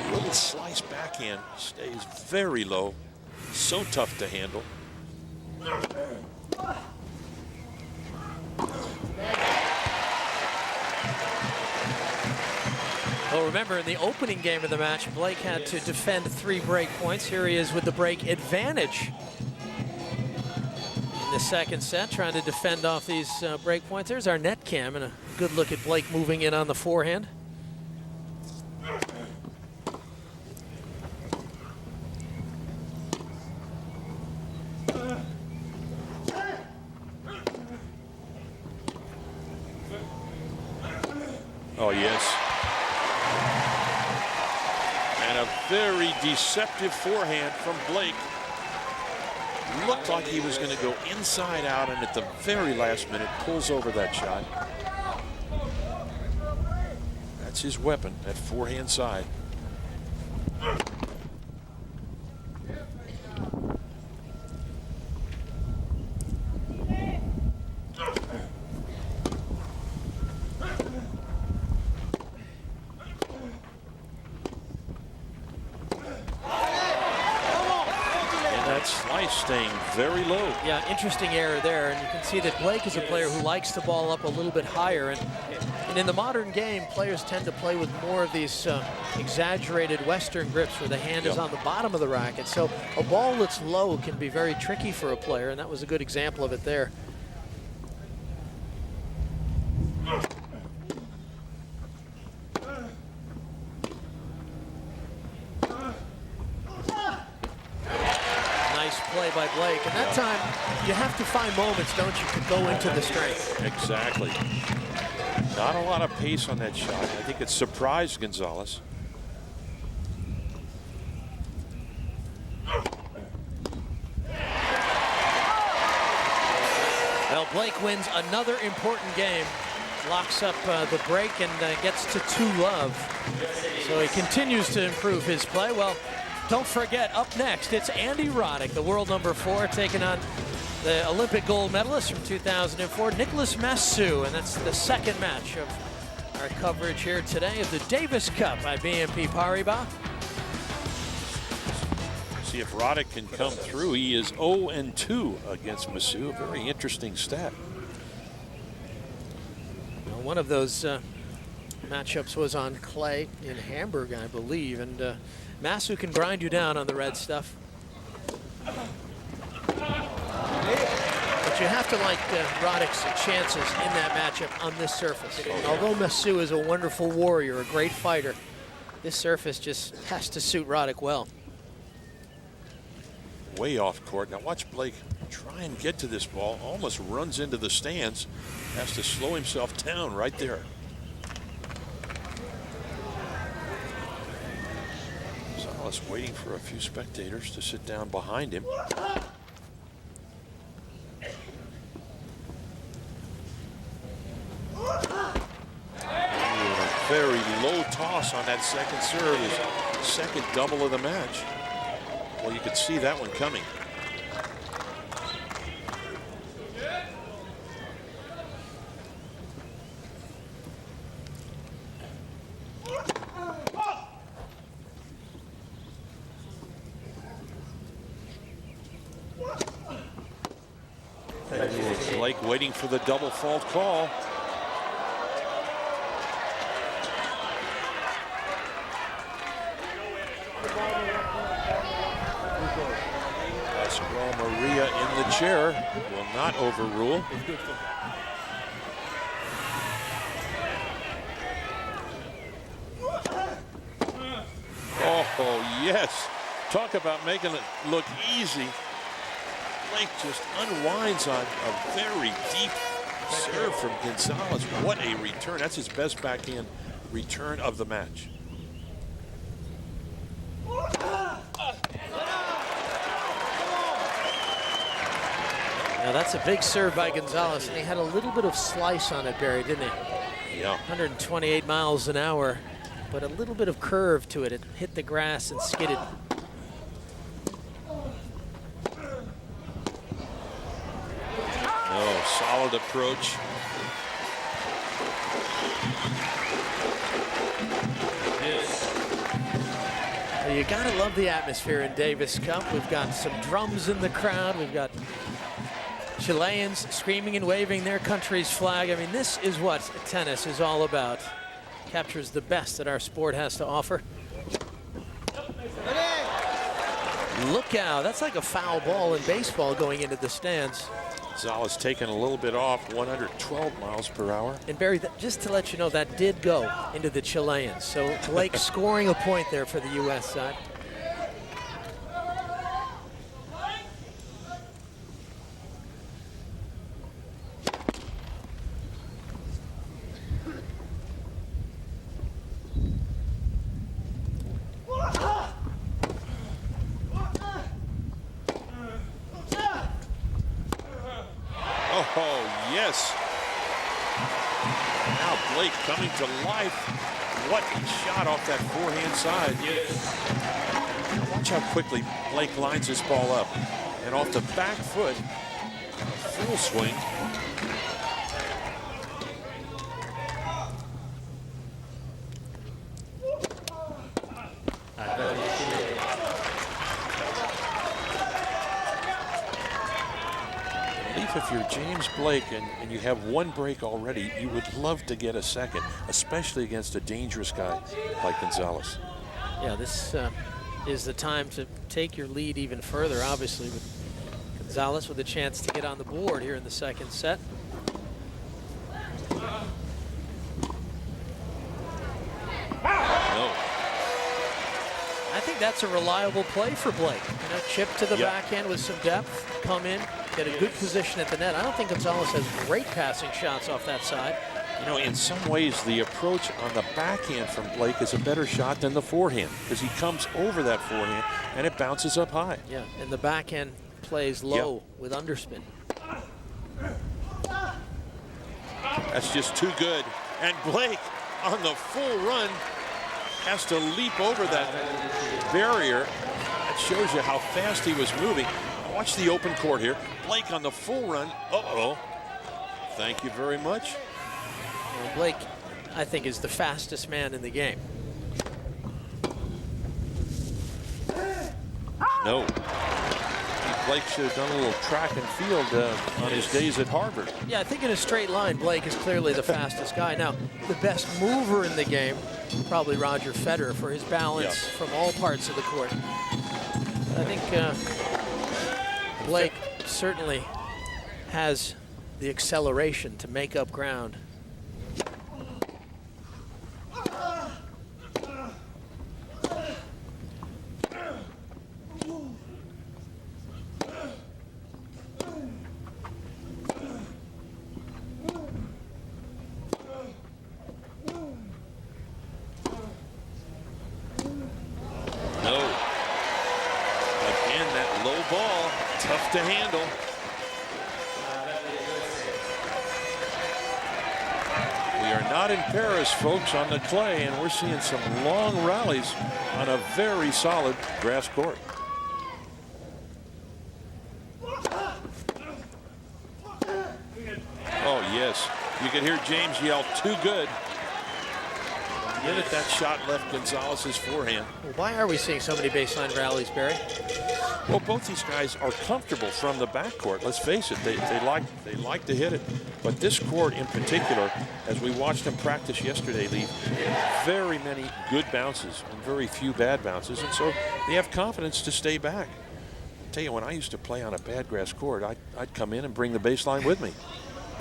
A little slice backhand stays very low. So tough to handle. Well, remember, in the opening game of the match, Blake had to defend 3 break points. Here he is with the break advantage in the second set, trying to defend off these break points. There's our net cam, and a good look at Blake moving in on the forehand. Oh, yes. And a very deceptive forehand from Blake. Looked like he was going to go inside out, and at the very last minute pulls over that shot. That's his weapon, that forehand side. Slice staying very low. Yeah, interesting error there, and you can see that Blake is a player who likes the ball up a little bit higher, and in the modern game, players tend to play with more of these exaggerated Western grips where the hand is on the bottom of the racket. So a ball that's low can be very tricky for a player, and that was a good example of it there. Play by Blake, and that time you have to find moments, don't you, to go into the strength. Exactly. Not a lot of pace on that shot. I think it surprised González. Well, Blake wins another important game, locks up the break, and gets to 2-love. So he continues to improve his play. Well, don't forget, up next, it's Andy Roddick, the world #4, taking on the Olympic gold medalist from 2004, Nicolas Massu, and that's the second match of Our coverage here today of the Davis Cup by BNP Paribas. See if Roddick can come through. He is 0-2 against Masu. A very interesting stat. Well, one of those matchups was on clay in Hamburg, I believe, and Masu can grind you down on the red stuff. But you have to like Roddick's chances in that matchup on this surface. Although Masu is a wonderful warrior, a great fighter, this surface just has to suit Roddick well. Way off court. Now watch Blake try and get to this ball. Almost runs into the stands. Has to slow himself down right there. González waiting for a few spectators to sit down behind him. Very low toss on that second serve. His second double of the match. Well, you could see that one coming. Blake waiting for the double fault call. Maria in the chair will not overrule. Oh, yes. Talk about making it look easy. Blake just unwinds on a very deep serve from González. What a return. That's his best backhand return of the match. Now that's a big serve by González, and he had a little bit of slice on it, Barry, didn't he? Yeah. 128 miles an hour, but a little bit of curve to it. It hit the grass and skidded. Oh, solid approach. Well, you gotta love the atmosphere in Davis Cup. We've got some drums in the crowd. We've got Chileans screaming and waving their country's flag. I mean, this is what tennis is all about. Captures the best that our sport has to offer. Look out, that's like a foul ball in baseball going into the stands. González taking a little bit off, 112 miles per hour. And Barry, just to let you know, that did go into the Chileans. So Blake scoring a point there for the U.S. side. Oh, yes. Now Blake coming to life. What a shot off that forehand side. Watch how quickly Blake lines this ball up. And off the back foot, a full swing. If you're James Blake and you have one break already, you would love to get a second, especially against a dangerous guy like González. Yeah, this is the time to take your lead even further, obviously, with González with a chance to get on the board here in the second set. No. I think that's a reliable play for Blake. You know, chip to the backhand with some depth, come in, get a good position at the net. I don't think González has great passing shots off that side. You know, in some ways, the approach on the backhand from Blake is a better shot than the forehand because he comes over that forehand and it bounces up high. Yeah, and the backhand plays low with underspin. That's just too good. And Blake on the full run has to leap over that barrier. That shows you how fast he was moving. Watch the open court here. Blake on the full run. Uh-oh. Thank you very much. Well, Blake I think, is the fastest man in the game. No. Blake should have done a little track and field on his days at Harvard. Yeah, I think in a straight line, Blake is clearly the fastest guy. Now, the best mover in the game, probably Roger Federer for his balance from all parts of the court. I think Blake certainly has the acceleration to make up ground. To handle. We are not in Paris, folks, on the clay, and we're seeing some long rallies on a very solid grass court. Oh, yes. You could hear James yell, "Too good." The minute that shot left Gonzalez's forehand. Why are we seeing so many baseline rallies, Barry? Well, both these guys are comfortable from the backcourt. Let's face it, they like to hit it. But this court in particular, as we watched them practice yesterday, Lee, very many good bounces and very few bad bounces, and so they have confidence to stay back. I tell you, when I used to play on a bad grass court, I'd come in and bring the baseline with me.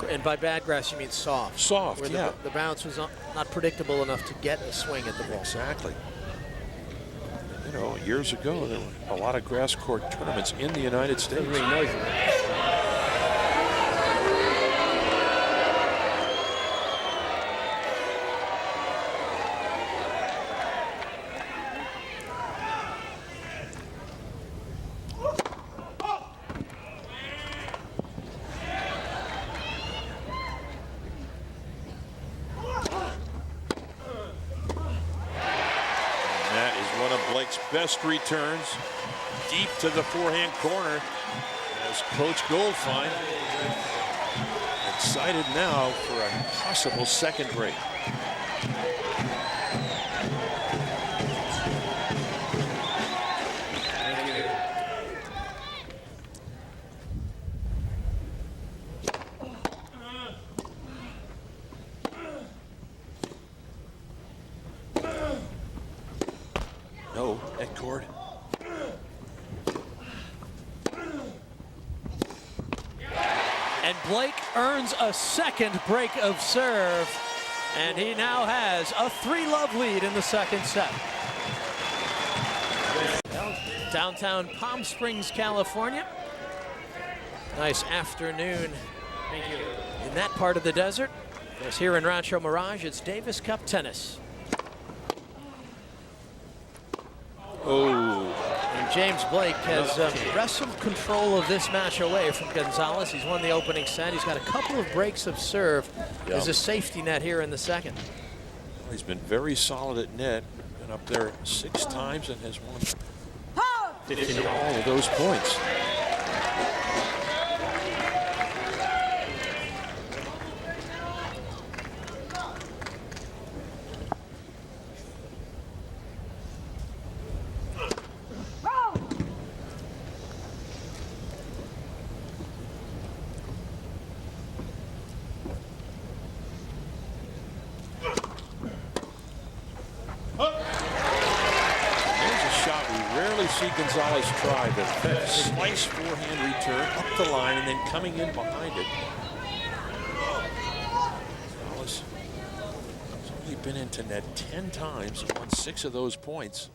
And by bad grass, you mean soft. Soft, where yeah. The bounce was not predictable enough to get a swing at the ball. Exactly. You know, years ago, there were a lot of grass court tournaments in the United States. Really noisy. Best returns deep to the forehand corner as Coach Goldfine excited now for a possible second break. No, at court. And Blake earns a second break of serve, and he now has a 3-love lead in the second set. Downtown Palm Springs, California. Nice afternoon in that part of the desert. As here in Rancho Mirage, it's Davis Cup tennis. Oh. And James Blake has wrestled control of this match away from Gonzalez. He's won the opening set. He's got a couple of breaks of serve. There's a safety net here in the second. Well, he's been very solid at net. Been up there 6 times and has won 15 all of those points. See Gonzalez try the slice forehand return up the line and then coming in behind it. Gonzalez has only been into net 10 times and won 6 of those points.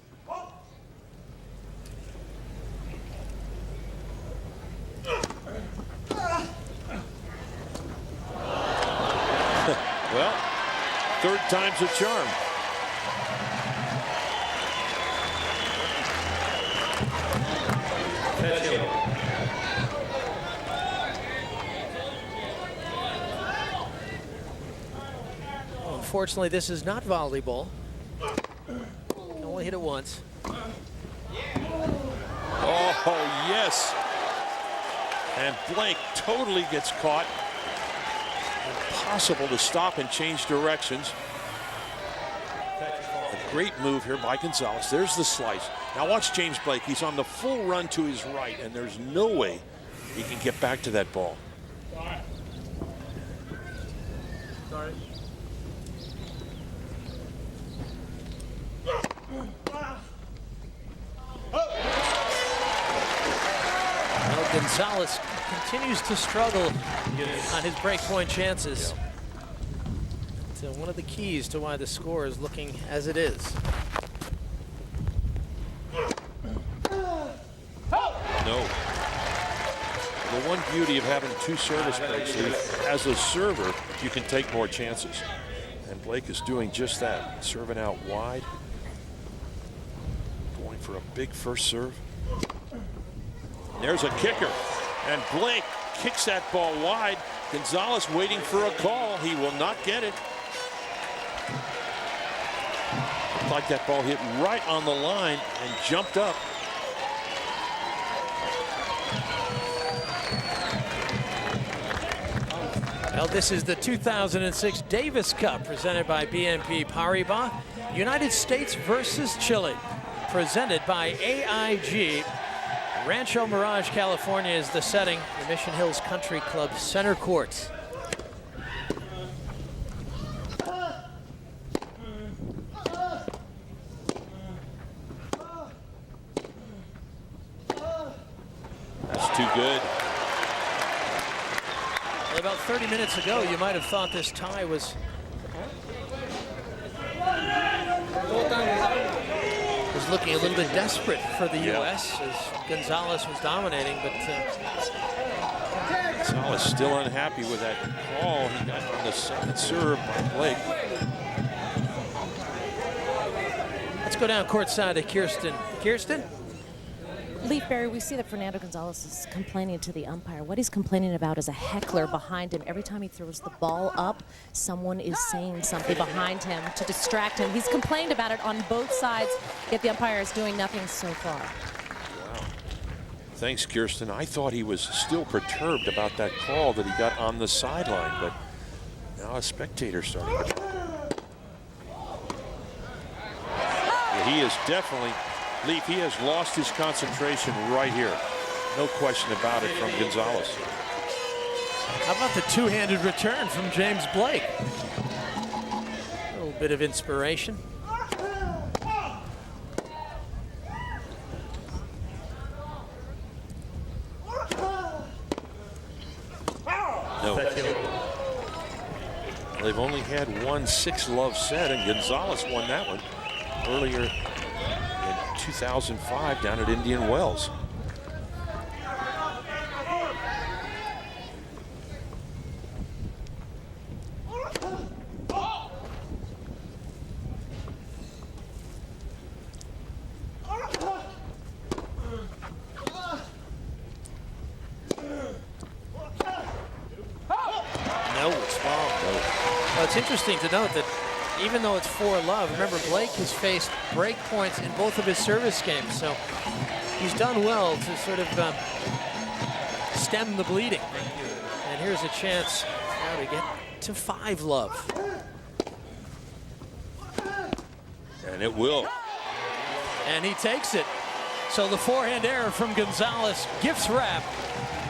Well, 3rd time's a charm. Unfortunately, this is not volleyball. Only hit it once. Oh, yes. And Blake totally gets caught. Impossible to stop and change directions. Great move here by González. There's the slice. Now watch James Blake. He's on the full run to his right, and there's no way he can get back to that ball. Sorry. Well, González continues to struggle on his break point chances. It's one of the keys to why the score is looking as it is. No. The one beauty of having two service breaks is, as a server, you can take more chances. And Blake is doing just that, serving out wide, going for a big first serve. There's a kicker, and Blake kicks that ball wide. González waiting for a call. He will not get it. Looked like that ball hit right on the line and jumped up. Well, this is the 2006 Davis Cup presented by BNP Paribas. United States versus Chile, presented by AIG. Rancho Mirage, California is the setting. The Mission Hills Country Club center courts. That's too good. Well, about 30 minutes ago, you might have thought this tie was looking a little bit desperate for the U.S. as González was dominating, but González still unhappy with that call he got on the second serve by Blake. Let's go down courtside to Kirsten. Kirsten? Leaf Barry, we see that Fernando González is complaining to the umpire. What he's complaining about is a heckler behind him. Every time he throws the ball up, someone is saying something behind him to distract him. He's complained about it on both sides, yet the umpire is doing nothing so far. Wow. Thanks, Kirsten. I thought he was still perturbed about that call that he got on the sideline, but now a spectator starting. Yeah, he is definitely... Leaf, he has lost his concentration right here. No question about it from González. How about the two-handed return from James Blake? A little bit of inspiration. No. They've only had one 6-love set, and González won that one earlier 2005 down at Indian Wells. No, it's foul. Well, it's interesting to note that even though it's 4-love, remember Blake has faced break points in both of his service games, so he's done well to sort of stem the bleeding. And here's a chance now to get to 5-love. And it will. And he takes it. So the forehand error from González gifts wrap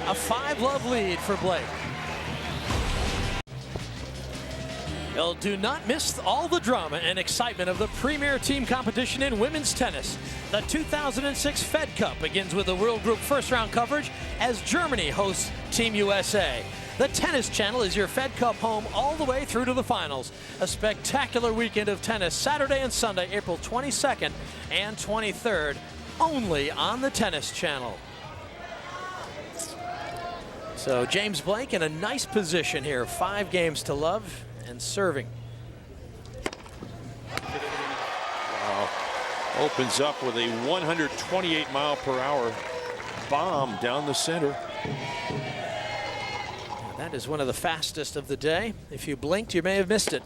a 5-love lead for Blake. Well, do not miss all the drama and excitement of the premier team competition in women's tennis. The 2006 Fed Cup begins with the World Group first-round coverage as Germany hosts Team USA. The Tennis Channel is your Fed Cup home all the way through to the finals. A spectacular weekend of tennis Saturday and Sunday, April 22nd and 23rd, only on the Tennis Channel. So James Blake in a nice position here, 5 games to love. And serving. Wow. Opens up with a 128-mile-per-hour bomb down the center. That is one of the fastest of the day. If you blinked, you may have missed it.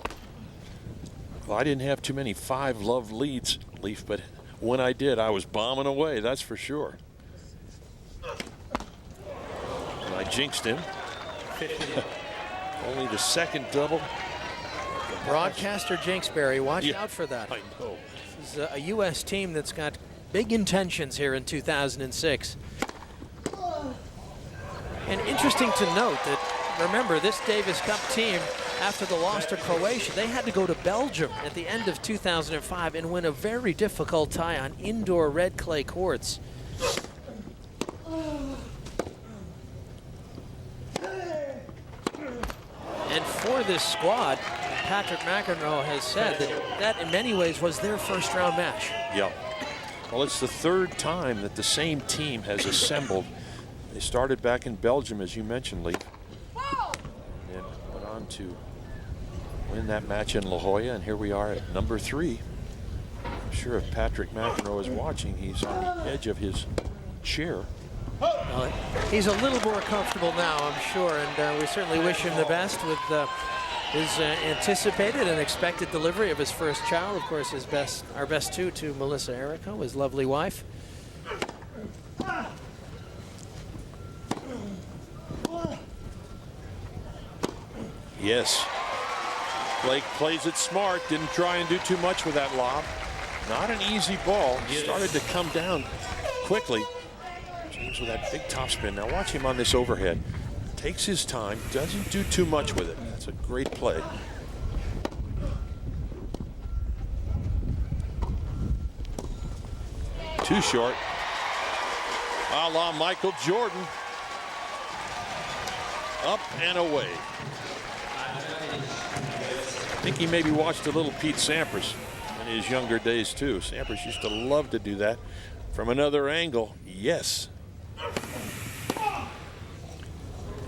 Well, I didn't have too many 5-love leads, Leaf, but when I did, I was bombing away, that's for sure. And I jinxed him. Only the second double Broadcaster Jinxberry, watch out for that. I know. This is a U.S. team that's got big intentions here in 2006. And interesting to note that, remember, this Davis Cup team, after the loss to Croatia, they had to go to Belgium at the end of 2005 and win a very difficult tie on indoor red clay courts. And for this squad, Patrick McEnroe has said that that in many ways was their first round match. Yeah. Well, it's the third time that the same team has assembled. They started back in Belgium, as you mentioned, Lee. And then went on to win that match in La Jolla, and here we are at number 3. I'm sure if Patrick McEnroe is watching, he's on the edge of his chair. Well, he's a little more comfortable now, I'm sure, and we certainly wish him the best with his anticipated and expected delivery of his first child. Of course, our best to Melissa Errico, his lovely wife. Yes. Blake plays it smart, didn't try and do too much with that lob. Not an easy ball. Started to come down quickly. James with that big topspin. Now watch him on this overhead. Takes his time, doesn't do too much with it. That's a great play. Too short. A la Michael Jordan. Up and away. I think he maybe watched a little Pete Sampras in his younger days too. Sampras used to love to do that. From another angle, yes. And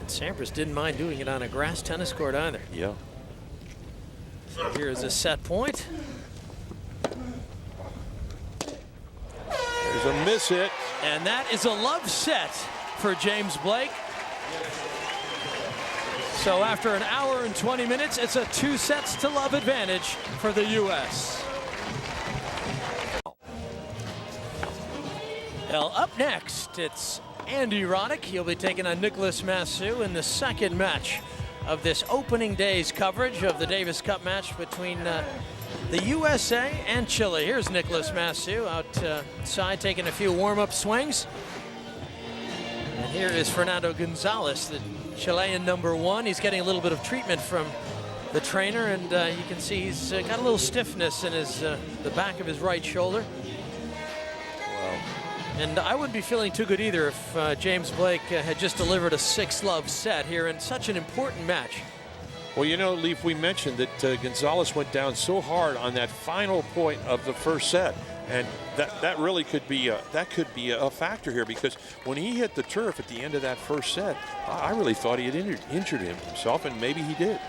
Sampras didn't mind doing it on a grass tennis court either. Yeah. So here is a set point. There's a miss hit. And that is a love set for James Blake. So after an hour and 20 minutes, it's a 2-sets-to-love advantage for the U.S. Well, up next, it's Andy Roddick. He'll be taking on Nicolas Massu in the second match of this opening day's coverage of the Davis Cup match between the USA and Chile. Here's Nicolas Massu outside taking a few warm-up swings. And here is Fernando González, the Chilean #1. He's getting a little bit of treatment from the trainer, and you can see he's got a little stiffness in his the back of his right shoulder. Wow. And I wouldn't be feeling too good either if James Blake had just delivered a 6-love set here in such an important match. Well, you know, Leaf, we mentioned that González went down so hard on that final point of the first set, and that really could be a factor here, because when he hit the turf at the end of that first set, I really thought he had injured himself, and maybe he did.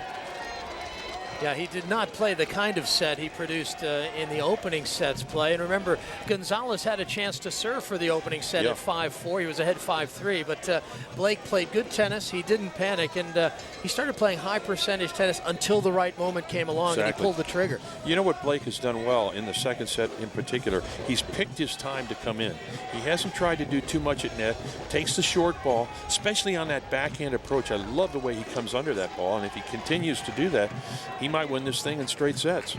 Yeah, he did not play the kind of set he produced in the opening set's play. And remember, González had a chance to serve for the opening set at 5-4. He was ahead 5-3, but Blake played good tennis. He didn't panic, and he started playing high percentage tennis until the right moment came along and he pulled the trigger. You know what Blake has done well in the second set in particular? He's picked his time to come in. He hasn't tried to do too much at net, takes the short ball, especially on that backhand approach. I love the way he comes under that ball, and if he continues to do that, he might win this thing in straight sets.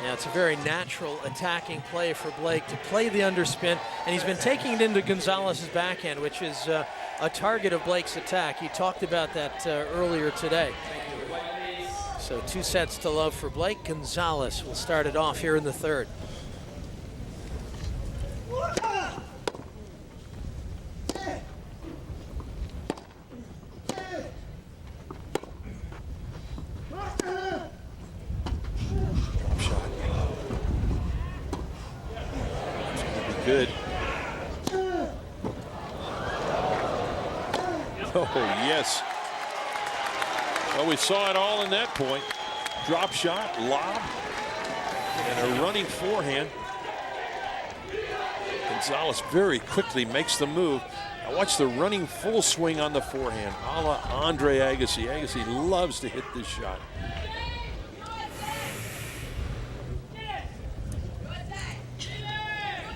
Yeah, it's a very natural attacking play for Blake to play the underspin, and he's been taking it into González's backhand, which is a target of Blake's attack. He talked about that earlier today. So 2-sets-to-love for Blake. González will start it off here in the third. Good. Oh, yes. Well, we saw it all in that point. Drop shot, lob, and a running forehand. González very quickly makes the move. Now watch the running full swing on the forehand, a la Andre Agassi. Agassi loves to hit this shot.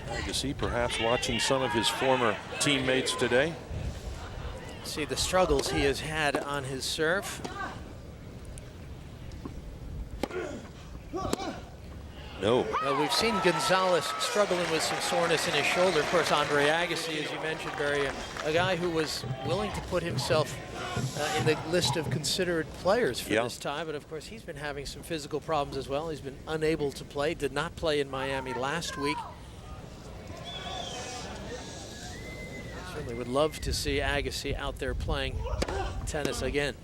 Agassi perhaps watching some of his former teammates today. See the struggles he has had on his serve. No. We've seen Gonzalez struggling with some soreness in his shoulder. Of course, Andre Agassi, as you mentioned, Barry, a guy who was willing to put himself in the list of considered players for this tie, but of course he's been having some physical problems as well. He's been unable to play, did not play in Miami last week. Certainly would love to see Agassi out there playing tennis again.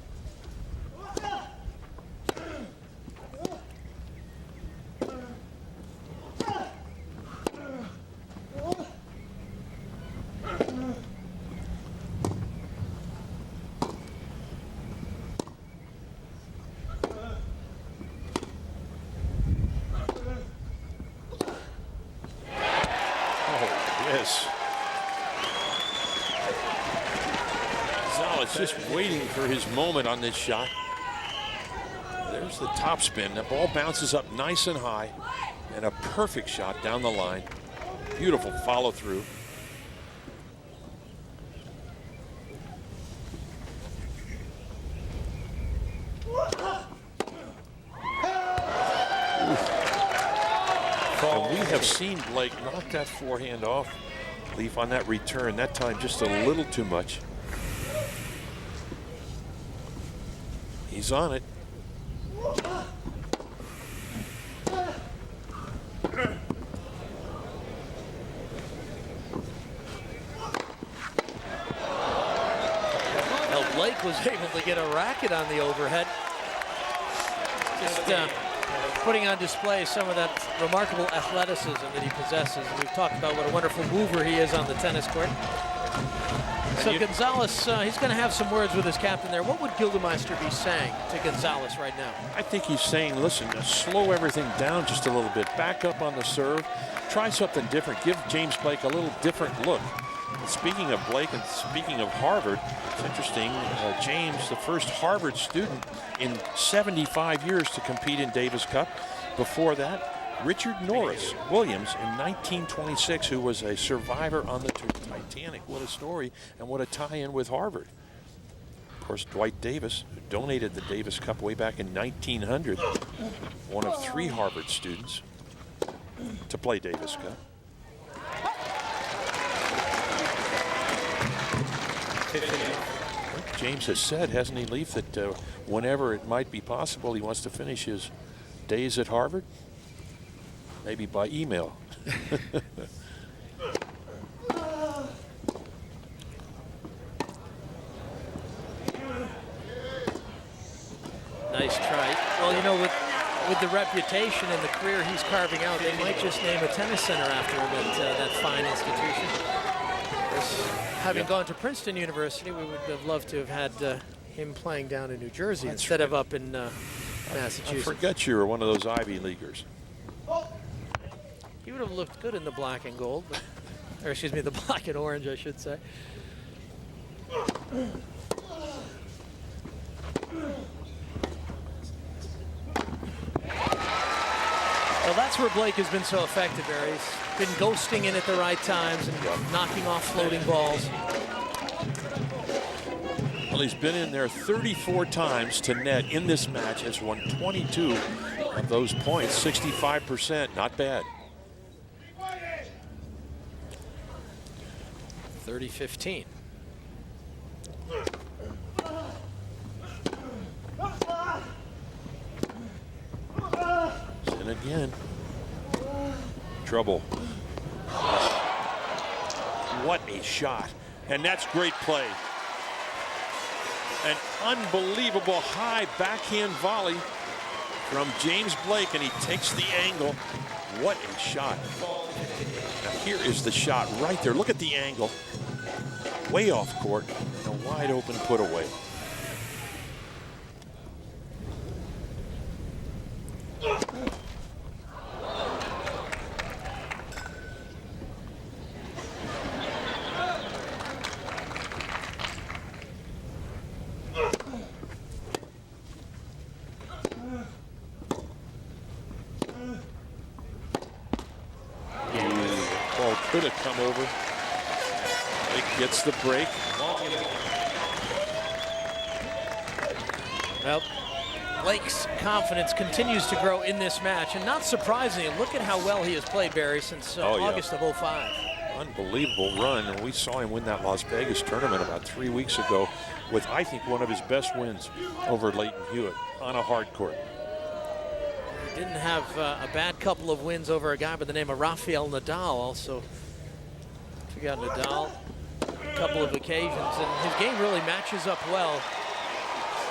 Just waiting for his moment on this shot. There's the topspin. The ball bounces up nice and high, and a perfect shot down the line. Beautiful follow through. And we have seen Blake knock that forehand off Leaf on that return. That time just a little too much. He's on it. Well, Blake was able to get a racket on the overhead. Just putting on display some of that remarkable athleticism that he possesses. And we've talked about what a wonderful mover he is on the tennis court. So Gonzalez, he's going to have some words with his captain there. What would Gildemeister be saying to Gonzalez right now? I think he's saying, listen, slow everything down just a little bit. Back up on the serve. Try something different. Give James Blake a little different look. And speaking of Blake and speaking of Harvard, it's interesting, James, the first Harvard student in 75 years to compete in Davis Cup. Before that, Richard Norris Williams in 1926, who was a survivor on the Titanic. What a story, and what a tie-in with Harvard. Of course, Dwight Davis, who donated the Davis Cup way back in 1900, one of 3 Harvard students to play Davis Cup. James has said, hasn't he, Leaf, that whenever it might be possible, he wants to finish his days at Harvard? Maybe by email. Nice try. Well, you know, with the reputation and the career he's carving out, they might just name a tennis center after him at that fine institution. Having gone to Princeton University, we would have loved to have had him playing down in New Jersey instead of up in Massachusetts. I forget you were one of those Ivy Leaguers. He would have looked good in the black and gold, but, or excuse me, the black and orange, I should say. Well, that's where Blake has been so effective, Barry. He's been ghosting in at the right times and knocking off floating balls. Well, he's been in there 34 times to net in this match. Has won 22 of those points, 65%. Not bad. 30-15. And again, trouble. What a shot. And that's great play. An unbelievable high backhand volley from James Blake, and he takes the angle. What a shot. Now here is the shot right there. Look at the angle. Way off court. A wide open put away. Could have come over. Blake gets the break. Well, Blake's confidence continues to grow in this match, and not surprisingly, look at how well he has played, Barry, since August of '05. Unbelievable run, and we saw him win that Las Vegas tournament about 3 weeks ago with, I think, one of his best wins over Leighton Hewitt on a hard court. He didn't have a bad couple of wins over a guy by the name of Rafael Nadal. Also took out Nadal a couple of occasions, and his game really matches up well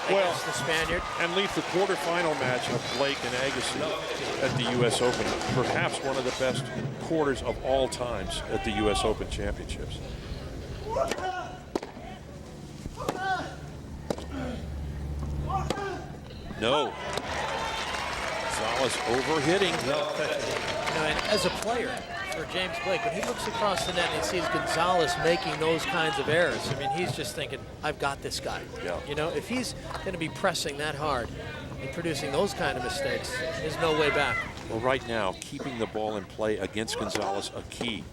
against the Spaniard. And Leaf, the quarterfinal match of Blake and Agassi at the U.S. Open, perhaps one of the best quarters of all times at the U.S. Open Championships. No. González overhitting. And as a player for James Blake, when he looks across the net and he sees González making those kinds of errors, I mean, he's just thinking, I've got this guy. Yeah. You know, if he's going to be pressing that hard and producing those kind of mistakes, there's no way back. Well, right now, keeping the ball in play against González a key,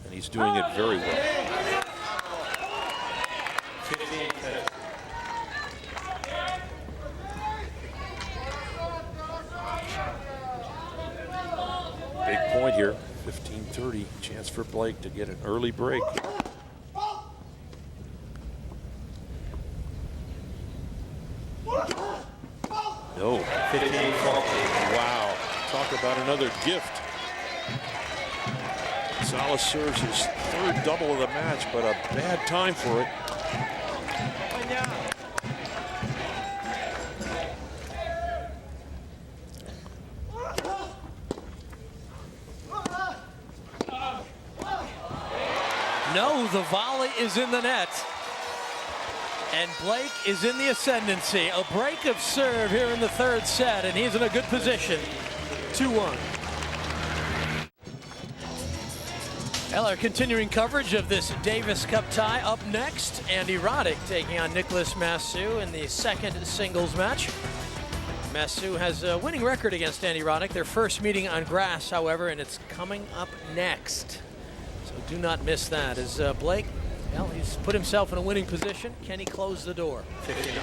and he's doing it very well. Big point here, 15-30, chance for Blake to get an early break. No, 15. Wow, talk about another gift. González serves his third double of the match, but a bad time for it. No, the volley is in the net. And Blake is in the ascendancy. A break of serve here in the third set, and he's in a good position. 2-1. Well, our continuing coverage of this Davis Cup tie. Up next, Andy Roddick taking on Nicolas Massu in the second singles match. Massu has a winning record against Andy Roddick. Their first meeting on grass, however, and it's coming up next. So do not miss that. As Blake, well, he's put himself in a winning position. Can he close the door? 59.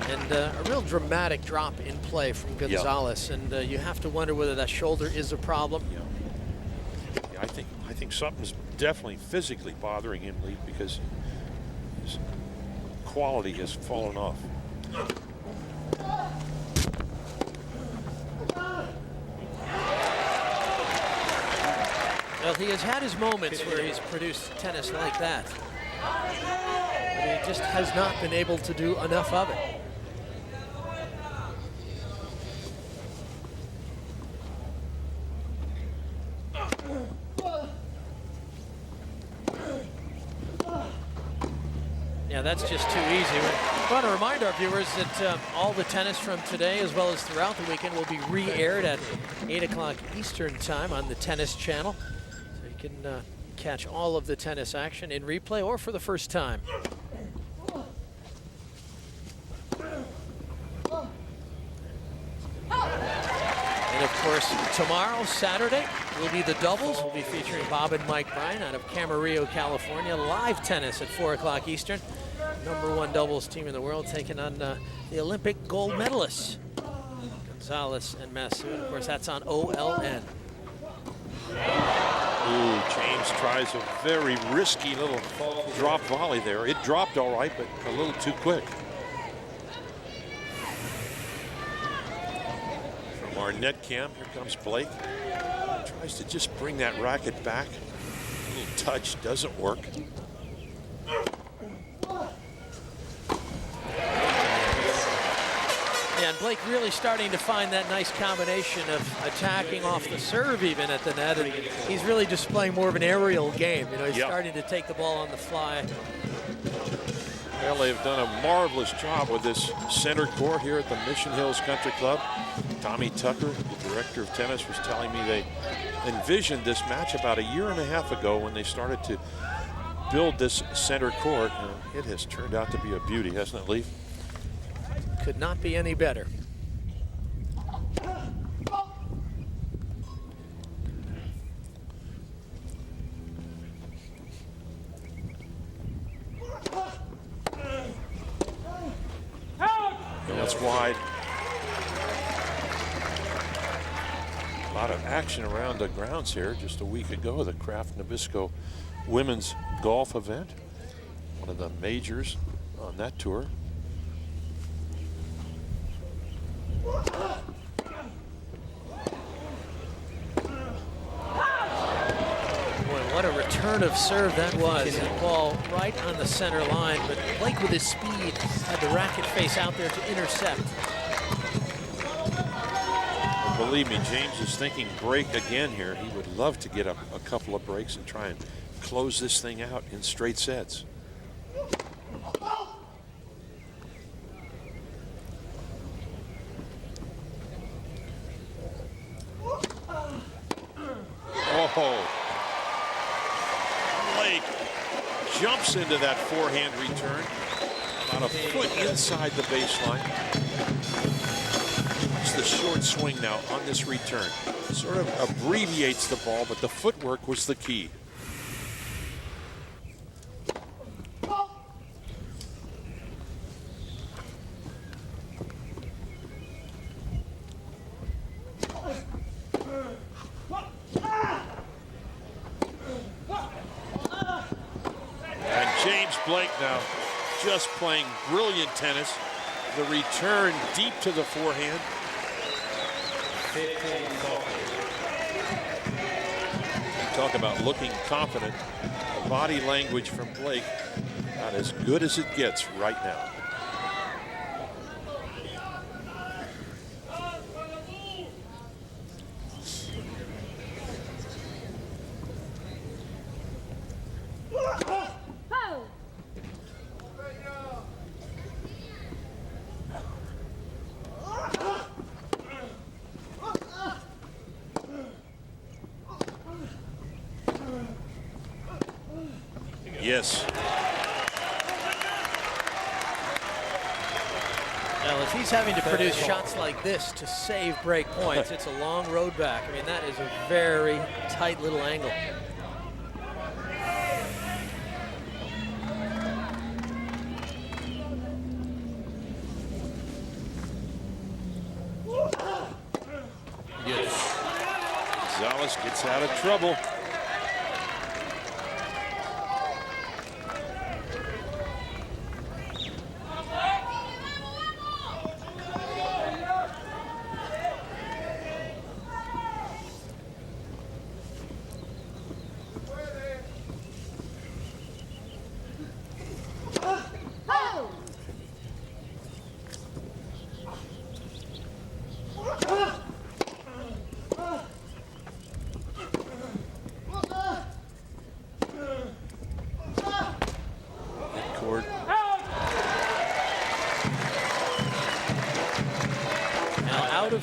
And a real dramatic drop in play from González, and you have to wonder whether that shoulder is a problem. Yeah, I think something's definitely physically bothering him, Lee, because his quality has fallen off. Well, he has had his moments where he's produced tennis like that, but he just has not been able to do enough of it. Yeah, that's just too easy. I want to remind our viewers that all the tennis from today, as well as throughout the weekend, will be re-aired at 8 o'clock Eastern time on the Tennis Channel. So you can catch all of the tennis action in replay or for the first time. And of course, tomorrow, Saturday, will be the doubles. We'll be featuring Bob and Mike Bryan out of Camarillo, California. Live tennis at 4 o'clock Eastern. #1 doubles team in the world taking on the Olympic gold medalists, González and Massu. And of course, that's on OLN. Ooh, James tries a very risky little drop volley there. It dropped all right, but a little too quick. From our net cam, here comes Blake. Tries to just bring that racket back. A little touch, doesn't work. Yeah, and Blake really starting to find that nice combination of attacking off the serve even at the net, and he's really displaying more of an aerial game. You know, he's starting to take the ball on the fly. Well, they've done a marvelous job with this center court here at the Mission Hills Country Club. Tommy Tucker, the director of tennis, was telling me they envisioned this match about 1.5 years ago when they started to build this center court. And it has turned out to be a beauty, hasn't it, Lee? Could not be any better. wide. A lot of action around the grounds here. Just a week ago, the Kraft Nabisco Women's Golf event, one of the majors on that tour. What a return of serve that was. That ball right on the center line, but Blake with his speed had the racket face out there to intercept. Well, believe me, James is thinking break again here. He would love to get a couple of breaks and try and close this thing out in straight sets. Oh. Jumps into that forehand return, about a foot inside the baseline. Watch the short swing now on this return. Sort of abbreviates the ball, but the footwork was the key. Blake now just playing brilliant tennis. The return deep to the forehand. Talk about looking confident. The body language from Blake, not as good as it gets right now. Yes. Now, if he's having to produce shots like this to save break points, it's a long road back. I mean, that is a very tight little angle. Yes. González gets out of trouble.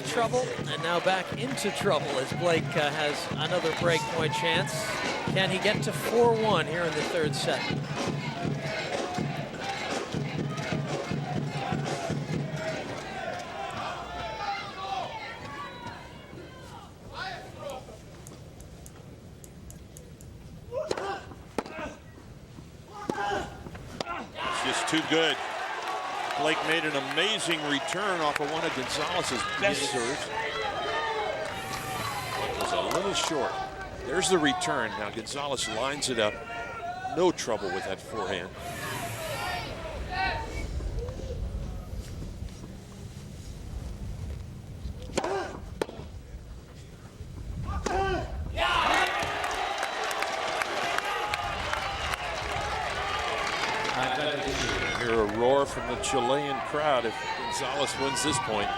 Trouble, and now back into trouble as Blake has another break point chance. Can he get to 4-1 here in the third set? It's just too good. Blake made an amazing return off of one of González's best serves. It was a little short. There's the return. Now González lines it up. No trouble with that forehand. Hear a roar from the Chilean crowd if González wins this point.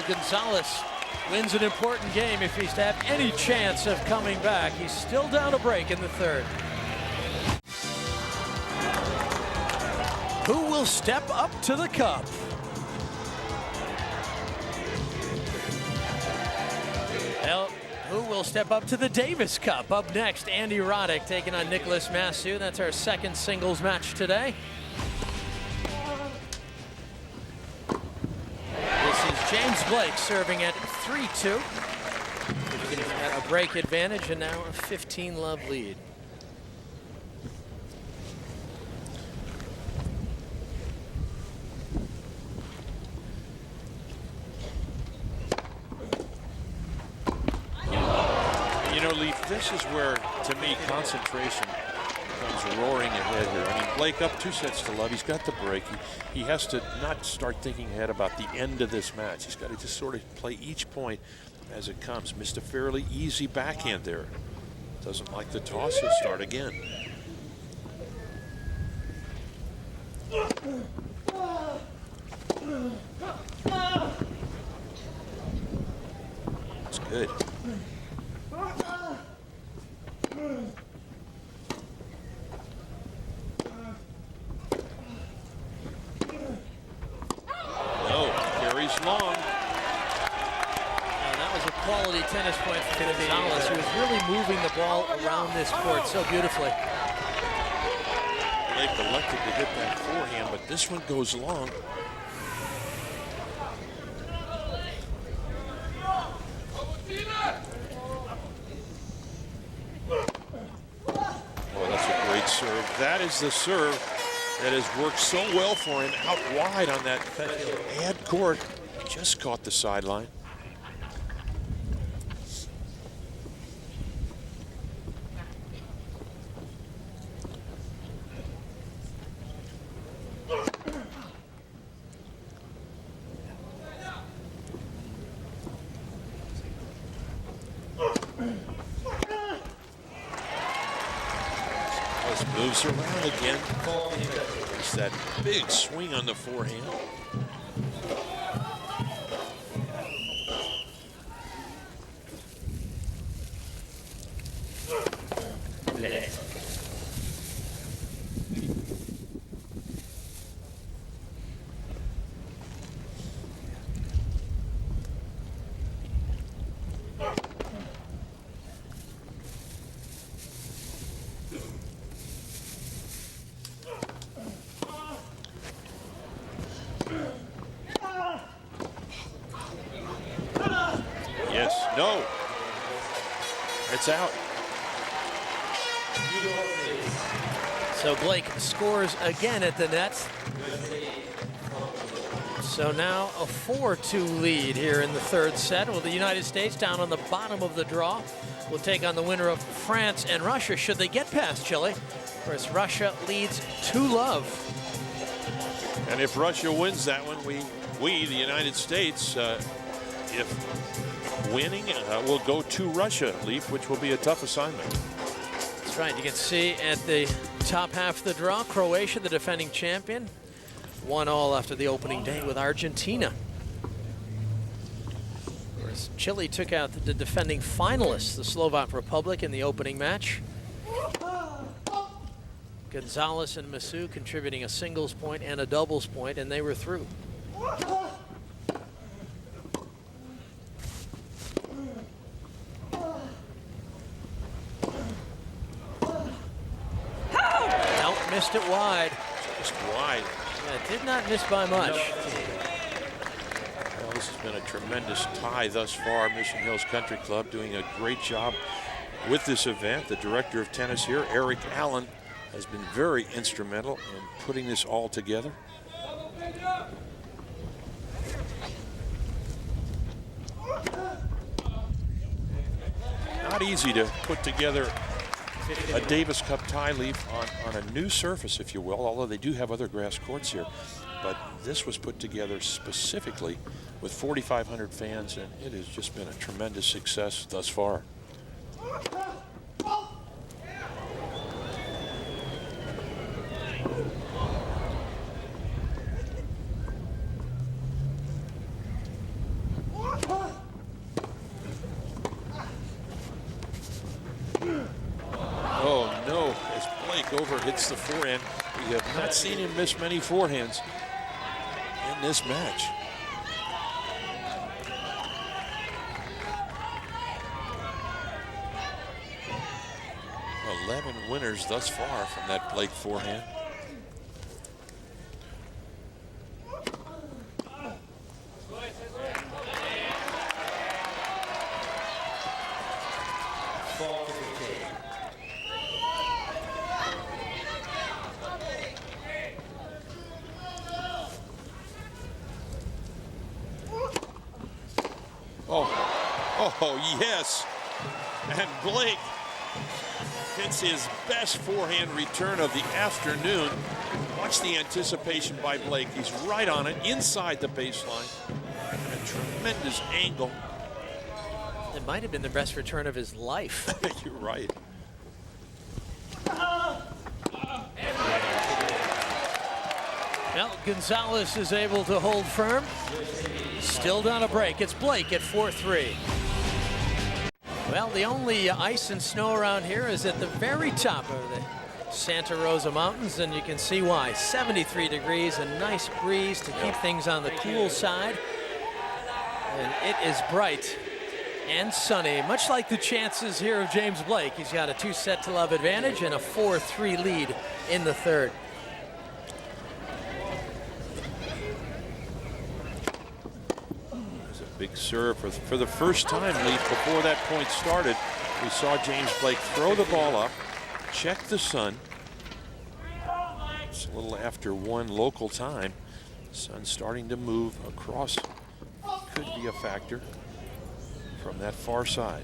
Well, González wins an important game if he's to have any chance of coming back. He's still down a break in the third. Who will step up to the cup? Well, who will step up to the Davis Cup? Up next, Andy Roddick taking on Nicholas Massu. That's our second singles match today. This is James Blake serving at 3-2. A break advantage and now a 15-love lead. You know, Leaf, this is where, to me, concentration comes roaring ahead here. I mean, Blake up 2-0. He's got the break. He has to not start thinking ahead about the end of this match. He's got to just sort of play each point as it comes. Missed a fairly easy backhand there. Doesn't like the toss. He'll start again. It's good. No, carries long. That was a quality tennis point for González. He was really moving the ball around this court so beautifully. Blake elected to hit that forehand, but this one goes long. Oh, that's a great serve. That is the serve that has worked so well for him out wide on that ad court. Just caught the sideline. Moves around again. It's that big swing on the forehand. No, it's out. So Blake scores again at the net. So now a 4-2 lead here in the third set. Well, the United States down on the bottom of the draw will take on the winner of France and Russia should they get past Chile. Of course, Russia leads 2-love. And if Russia wins that one, we the United States, if winning, will go to Russia, Leaf, which will be a tough assignment. That's right. You can see at the top half of the draw, Croatia, the defending champion, 1-all after the opening day with Argentina. Of course, Chile took out the defending finalists, the Slovak Republic, in the opening match. González and Massu contributing a singles point and a doubles point, and they were through. Missed it wide. Just wide. Yeah, it did not miss by much. Well, this has been a tremendous tie thus far. Mission Hills Country Club doing a great job with this event. The director of tennis here, Eric Allen, has been very instrumental in putting this all together. Not easy to put together a Davis Cup tie, Leaf, on a new surface, if you will, although they do have other grass courts here. But this was put together specifically with 4,500 fans, and it has just been a tremendous success thus far. Blake over, hits the forehand. We have not seen him miss many forehands in this match. Eleven winners thus far from that Blake forehand. Oh, yes. And Blake hits his best forehand return of the afternoon. Watch the anticipation by Blake. He's right on it, inside the baseline. A tremendous angle. It might have been the best return of his life. You're right. Well, González is able to hold firm. Still down a break. It's Blake at 4-3. Well, the only ice and snow around here is at the very top of the Santa Rosa Mountains, and you can see why. 73 degrees, a nice breeze to keep things on the cool side. And it is bright and sunny, much like the chances here of James Blake. He's got a 2-set-to-love advantage and a 4-3 lead in the third. Big serve for the first time, Leaf, before that point started. We saw James Blake throw the ball up, check the sun. It's a little after 1 local time. Sun starting to move across. Could be a factor from that far side.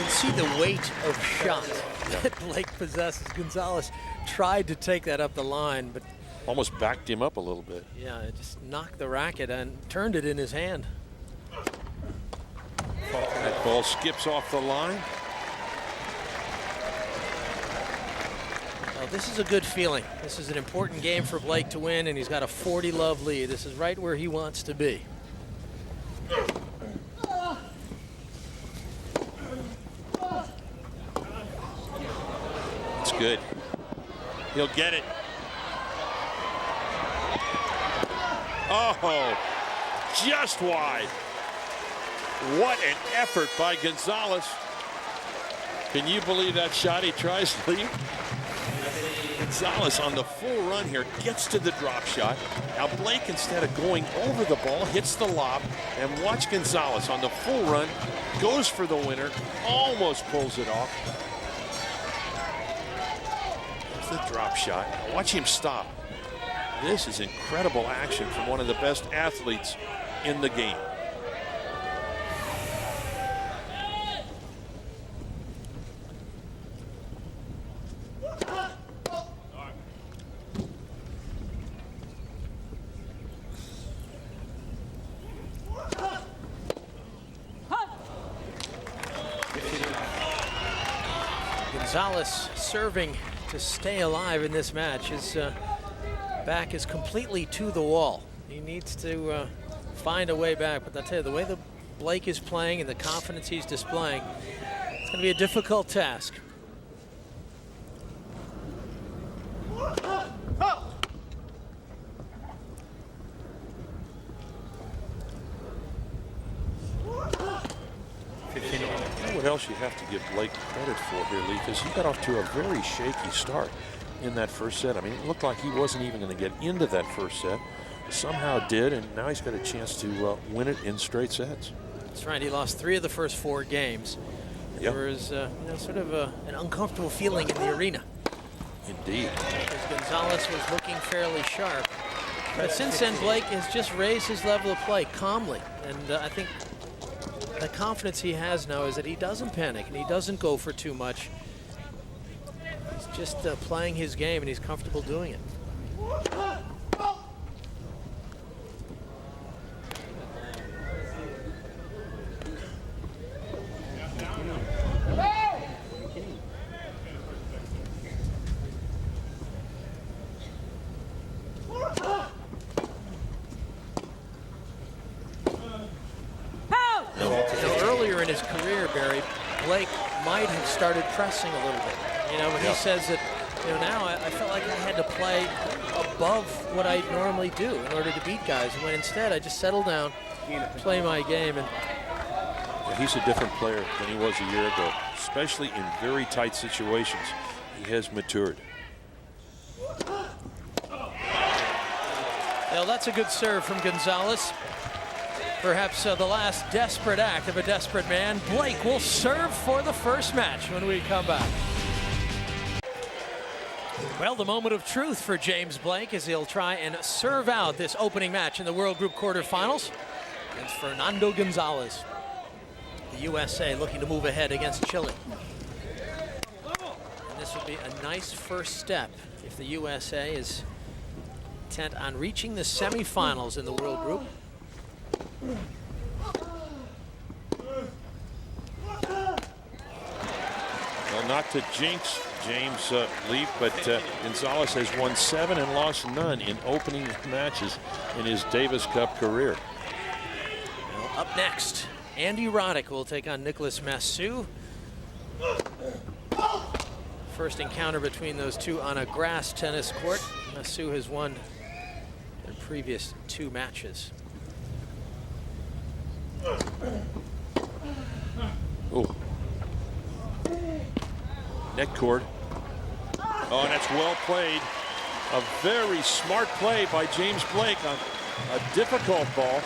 See the weight of shot that Blake possesses. González tried to take that up the line, but almost backed him up a little bit. Yeah, it just knocked the racket and turned it in his hand. That ball skips off the line. Well, this is a good feeling. This is an important game for Blake to win, and he's got a 40-love lead. This is right where he wants to be. Good. He'll get it. Oh, just wide. What an effort by González. Can you believe that shot he tries to leave? González on the full run here gets to the drop shot. Now Blake, instead of going over the ball, hits the lob, and watch González on the full run, goes for the winner, almost pulls it off. The drop shot. Watch him stop. This is incredible action from one of the best athletes in the game. González serving to stay alive in this match. His back is completely to the wall. He needs to find a way back. But I'll tell you, the way that Blake is playing and the confidence he's displaying, it's going to be a difficult task. What else you have to give Blake credit for here, Lee, because he got off to a very shaky start in that first set. I mean, it looked like he wasn't even going to get into that first set. Somehow did, and now he's got a chance to win it in straight sets. That's right. He lost 3 of the first 4 games. Yep. There was sort of an uncomfortable feeling in the arena. Indeed. Because González was looking fairly sharp. But since then, Blake has just raised his level of play calmly. And I think the confidence he has now is that he doesn't panic and he doesn't go for too much. He's just playing his game, and he's comfortable doing it. might have started pressing a little bit. You know, but he says that, you know, now I felt like I had to play above what I normally do in order to beat guys. And when instead I just settle down, play my game. And yeah, he's a different player than he was a year ago, especially in very tight situations. He has matured. Well, that's a good serve from González. Perhaps the last desperate act of a desperate man. Blake will serve for the first match when we come back. Well, the moment of truth for James Blake as he'll try and serve out this opening match in the World Group quarterfinals against Fernando González. The USA looking to move ahead against Chile. And this would be a nice first step if the USA is intent on reaching the semifinals in the World Group. Well, not to jinx James Leaf, but González has won 7 and lost none in opening matches in his Davis Cup career. Well, up next, Andy Roddick will take on Nicolas Massu. First encounter between those two on a grass tennis court. Massu has won their previous 2 matches. Oh. Net cord. Oh, and that's well played. A very smart play by James Blake on a difficult ball.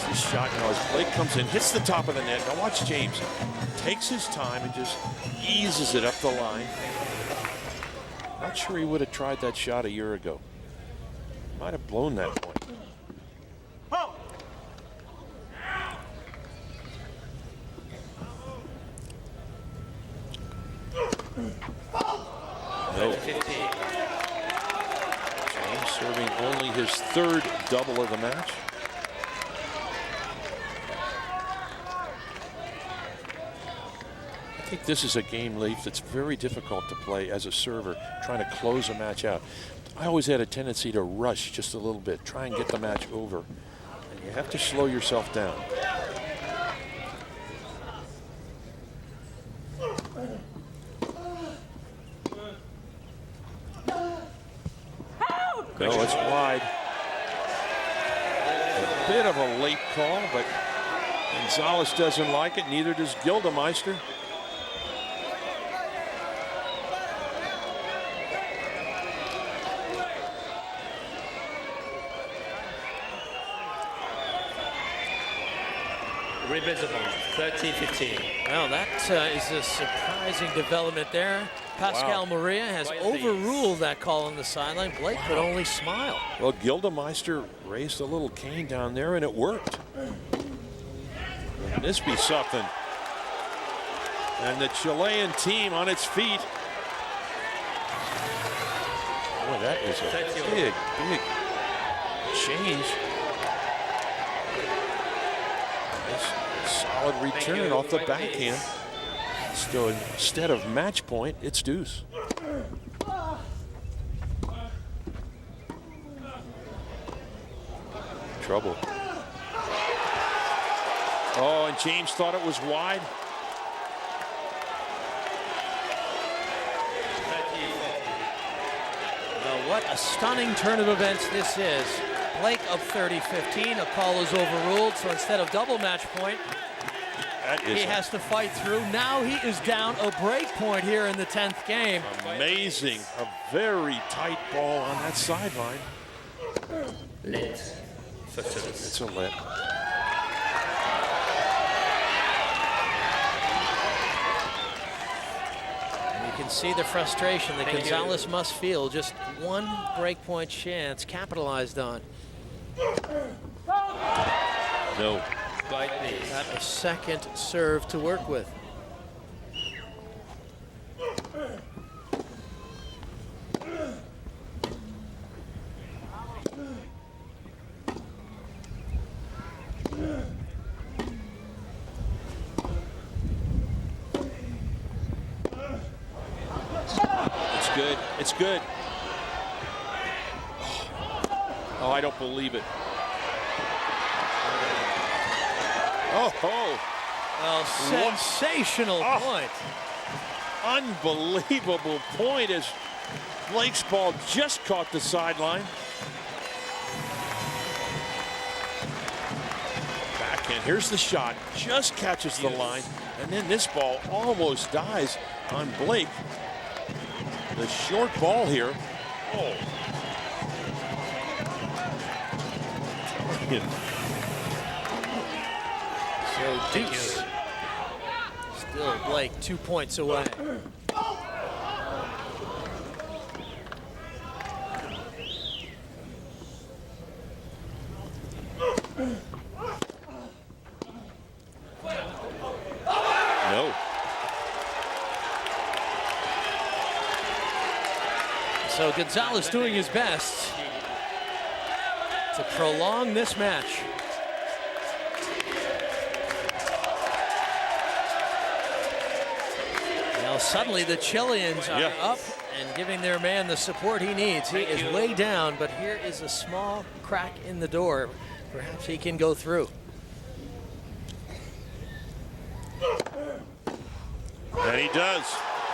This shot now as Blake comes in, hits the top of the net. Now watch James. Takes his time and just eases it up the line. Not sure he would have tried that shot a year ago. Might have blown that point. No. James serving only his 3rd double of the match. I think this is a game, Leaf, that's very difficult to play as a server, trying to close a match out. I always had a tendency to rush just a little bit, try and get the match over. And you have to slow yourself down. No, it's wide. A bit of a late call, but González doesn't like it, neither does Gildemeister. Revisible, 13-15. Well, that is a surprising development there. Pascal Maria has overruled that call on the sideline. Blake could only smile. Well, Gildemeister raised a little cane down there, and it worked. Wouldn't this be something? And the Chilean team on its feet. Boy, that is a big, big change. Solid return off the backhand. So instead of match point, it's deuce. Trouble. Oh, and James thought it was wide. Well, what a stunning turn of events this is. Blake up 30-15. A call is overruled, so instead of double match point, he has to fight through. Now he is down a break point here in the 10th game. Amazing. A very tight ball on that sideline. Lit. It's a lit. And you can see the frustration that González must feel. Just one break point chance capitalized on. No. Got a second serve to work with. It's good. It's good. Oh, I don't believe it. Oh, Well, sensational point. Unbelievable point as Blake's ball just caught the sideline. Backhand, here's the shot, just catches the line, and then this ball almost dies on Blake. The short ball here. Oh. So Deuce. Still Blake 2 points away. No. So González doing his best to prolong this match. Now suddenly the Chileans are up and giving their man the support he needs. He is way down, but here is a small crack in the door. Perhaps he can go through. And he does.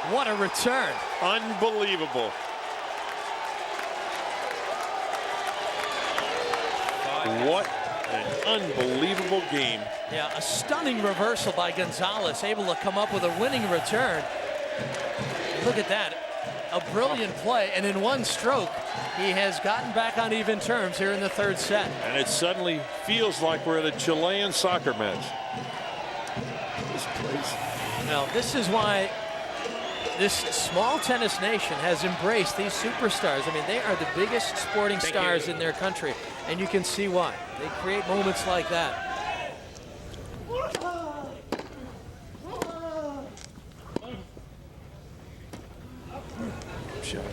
What a return. Unbelievable. What an unbelievable game. Yeah, a stunning reversal by González, able to come up with a winning return. Look at that. A brilliant play, and in one stroke, he has gotten back on even terms here in the third set. And it suddenly feels like we're at a Chilean soccer match. This place. Now, this is why this small tennis nation has embraced these superstars. I mean, they are the biggest sporting stars in their country, and you can see why. They create moments like that. Shot.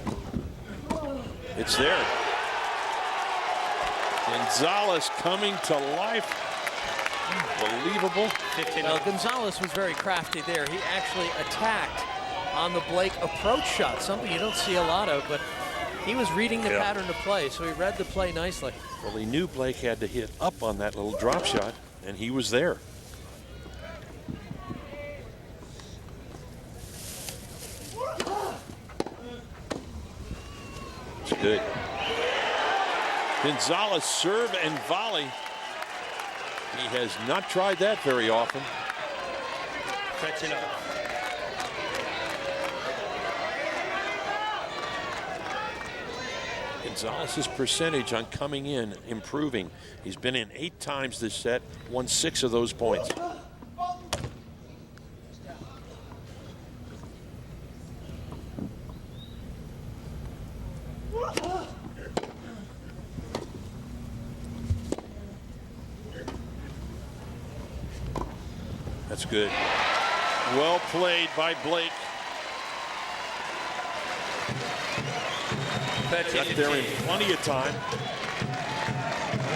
It's there. González coming to life. Unbelievable. Well, González was very crafty there. He actually attacked on the Blake approach shot, something you don't see a lot of, but he was reading the pattern of play, so he read the play nicely. Well, he knew Blake had to hit up on that little drop shot, and he was there. It's good. González serve and volley. He has not tried that very often. González's percentage on coming in improving. He's been in 8 times this set, won 6 of those points. That's good. Well played by Blake. Got there in plenty of time.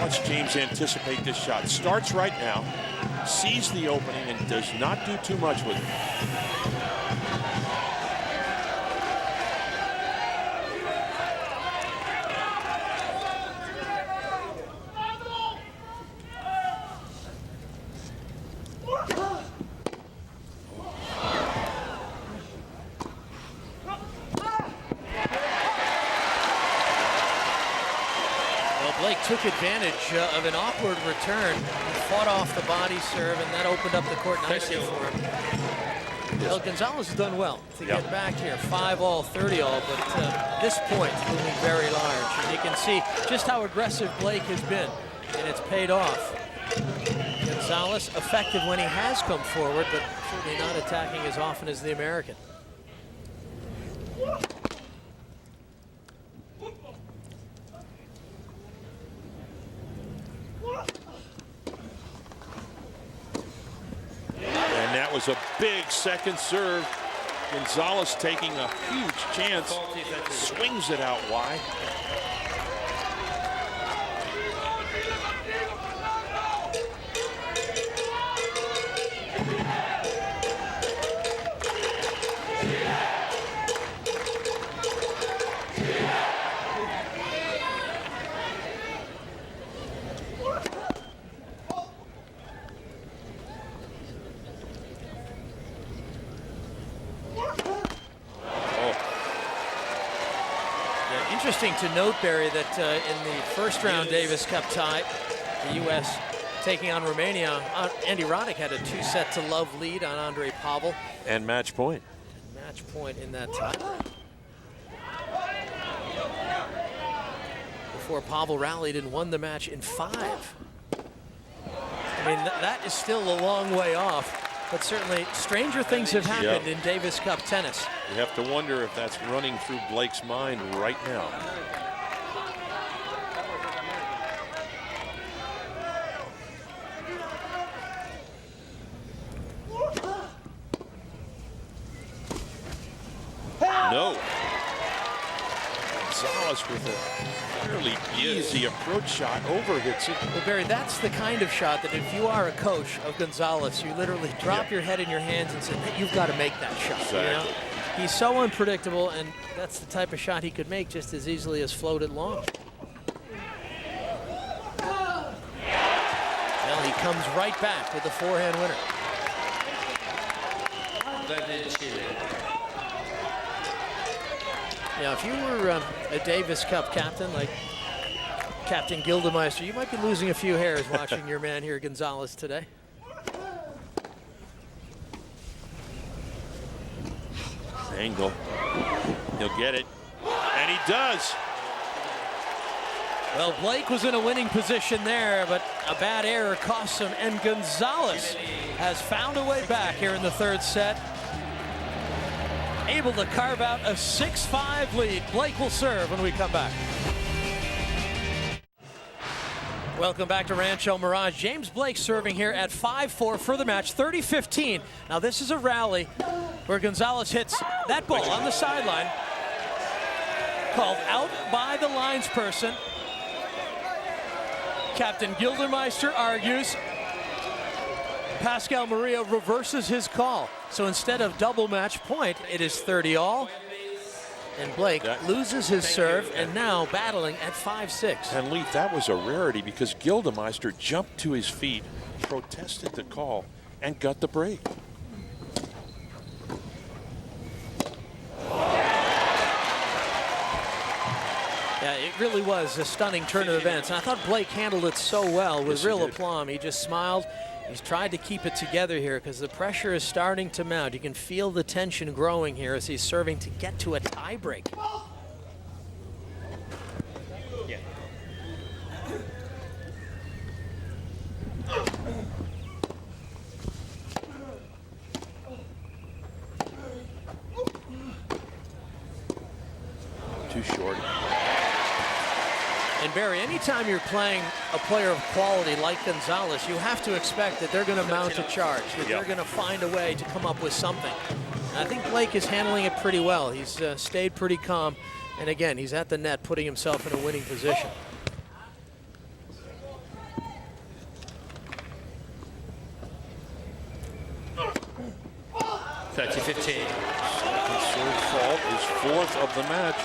Watch James anticipate this shot. Starts right now, sees the opening, and does not do too much with it. Took advantage of an awkward return. He fought off the body serve, and that opened up the court nicely for him. Well, González has done well to get back here. 5-all, 30-all, but this point looming very large. And you can see just how aggressive Blake has been, and it's paid off. González effective when he has come forward, but certainly not attacking as often as the American. Was a big second serve. González taking a huge chance, swings it out wide. Interesting to note, Barry, that in the first round Davis Cup tie, the U.S. taking on Romania, Andy Roddick had a 2-set-to-love lead on Andre Pavel. And match point. Match point in that tie. Before Pavel rallied and won the match in 5. I mean, that is still a long way off. But certainly, stranger things have happened in Davis Cup tennis. You have to wonder if that's running through Blake's mind right now. No. González with a fairly easy approach shot, overhits it. Well, Barry, that's the kind of shot that if you are a coach of González, you literally drop your head in your hands and say, hey, you've got to make that shot. Exactly. You know? He's so unpredictable, and that's the type of shot he could make just as easily as float it long. Well, he comes right back with the forehand winner. Yeah, if you were a Davis Cup captain like Captain Gildemeister, you might be losing a few hairs watching your man here, González, today. Angle. He'll get it. And he does. Well, Blake was in a winning position there, but a bad error cost him, and González has found a way back here in the third set. Able to carve out a 6-5 lead. Blake will serve when we come back. Welcome back to Rancho Mirage. James Blake serving here at 5-4 for the match, 30-15. Now this is a rally where González hits that ball on the sideline. Called out by the linesperson. Captain Gildemeister argues. Pascal Maria reverses his call. So instead of double match point, it is 30-all. And Blake loses his serve and now battling at 5-6. And Leaf, that was a rarity because Gildemeister jumped to his feet, protested the call, and got the break. Yeah, it really was a stunning turn of events. And I thought Blake handled it so well with real aplomb. He just smiled. He's tried to keep it together here because the pressure is starting to mount. You can feel the tension growing here as he's serving to get to a tiebreak. Yeah. Too short. And Barry, anytime you're playing a player of quality like González, you have to expect that they're going to mount a charge, that they're going to find a way to come up with something. And I think Blake is handling it pretty well. He's stayed pretty calm. And again, he's at the net, putting himself in a winning position. Second serve fault is 4th of the match.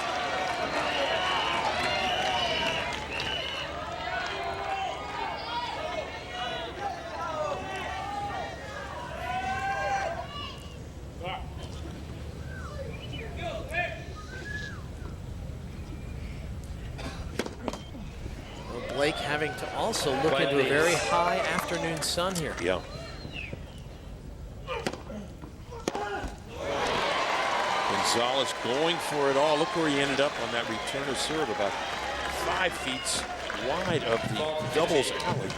Blake having to also look into a very high afternoon sun here. Yeah. González going for it all. Look where he ended up on that return of serve, about 5 feet wide of the doubles alley.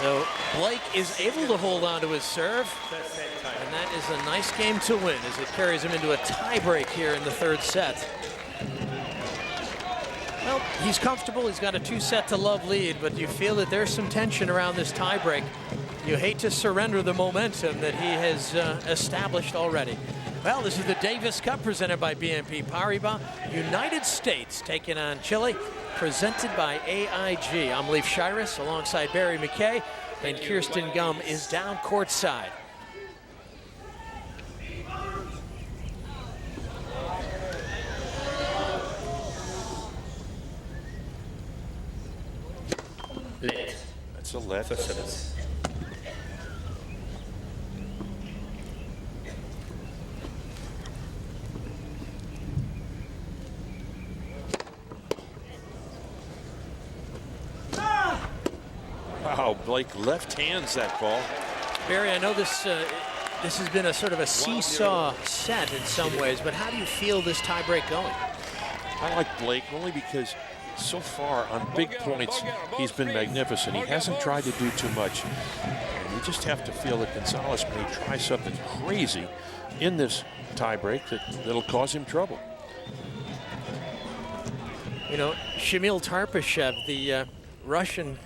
So Blake is able to hold on to his serve, and that is a nice game to win as it carries him into a tiebreak here in the third set. Well, he's comfortable. He's got a 2-set-to-love lead, but you feel that there's some tension around this tiebreak. You hate to surrender the momentum that he has established already. Well, this is the Davis Cup presented by BNP Paribas. United States taking on Chile, presented by AIG. I'm Leif Shiras alongside Barry McKay, and Kirsten Gum is down courtside. Let. That's a let. First service. Wow, Blake left hands that ball. Barry, I know this has been a sort of a seesaw set in some ways, but how do you feel this tiebreak going? I like Blake only because so far on big points he's been magnificent. He hasn't tried to do too much. And you just have to feel that González may try something crazy in this tiebreak that'll cause him trouble. You know, Shamil Tarpashev, the Russian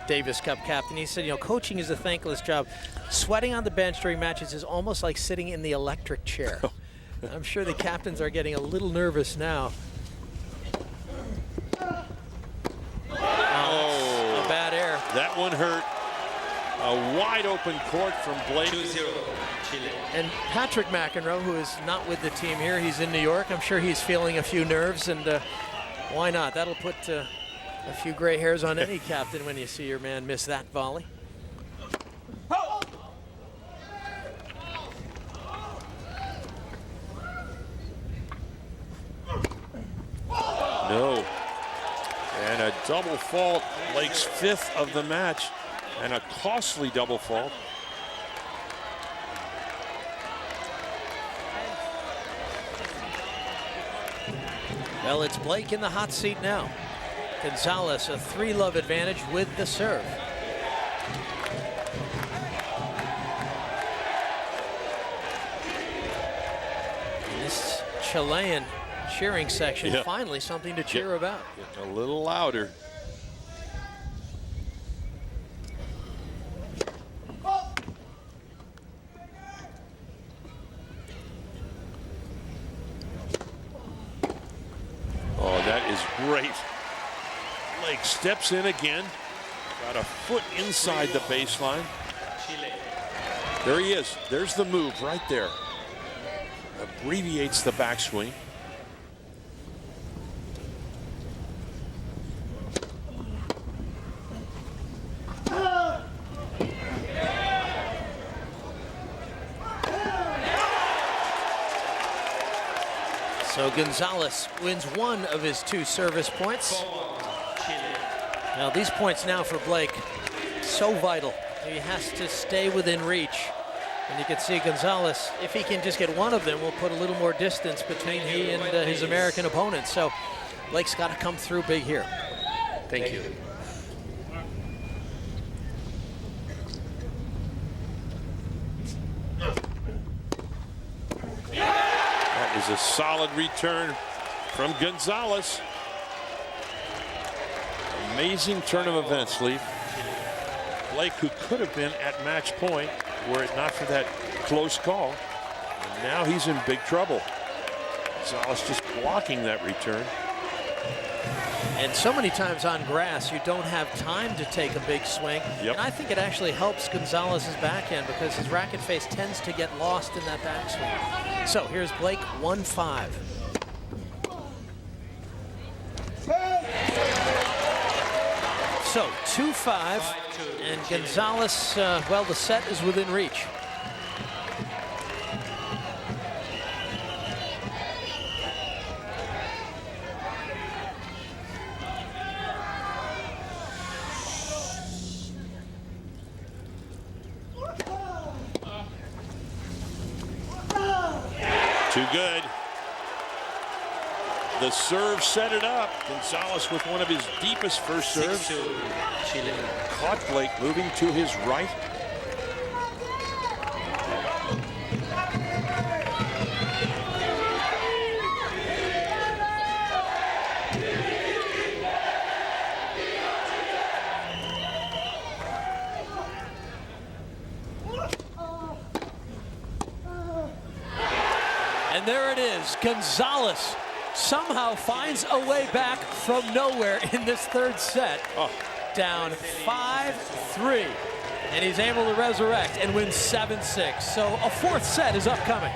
Davis Cup captain, he said, you know, coaching is a thankless job. Sweating on the bench during matches is almost like sitting in the electric chair. I'm sure the captains are getting a little nervous now. Oh, a bad error. That one hurt. A wide open court from Blake. 2-0, Chile. And Patrick McEnroe, who is not with the team here, he's in New York. I'm sure he's feeling a few nerves, and why not? That'll put a few gray hairs on any captain when you see your man miss that volley. No. And a double fault, Blake's 5th of the match, and a costly double fault. Well, it's Blake in the hot seat now. González, a 3-love advantage with the serve. And this Chilean cheering section, finally something to cheer about. Getting a little louder. Oh, that is great. Blake steps in again. Got a foot inside the baseline. There he is. There's the move right there. Abbreviates the backswing. So González wins one of his 2 service points. Now these points now for Blake, so vital. He has to stay within reach. And you can see González, if he can just get one of them, will put a little more distance between he and his American opponent. So Blake's got to come through big here. Thank you. That is a solid return from González. Amazing turn of events, Leaf. Blake, who could have been at match point were it not for that close call. And now he's in big trouble. González just blocking that return. And so many times on grass, you don't have time to take a big swing. Yep. And I think it actually helps González's backhand because his racket face tends to get lost in that backswing. So here's Blake, 1-5. So 2-5, and González, well, the set is within reach. Too good. The serve set it up. González with one of his deepest first serves. Chile. Caught Blake moving to his right. And there it is. González somehow finds a way back from nowhere in this third set. Down 5-3. And he's able to resurrect and win 7-6. So a fourth set is upcoming.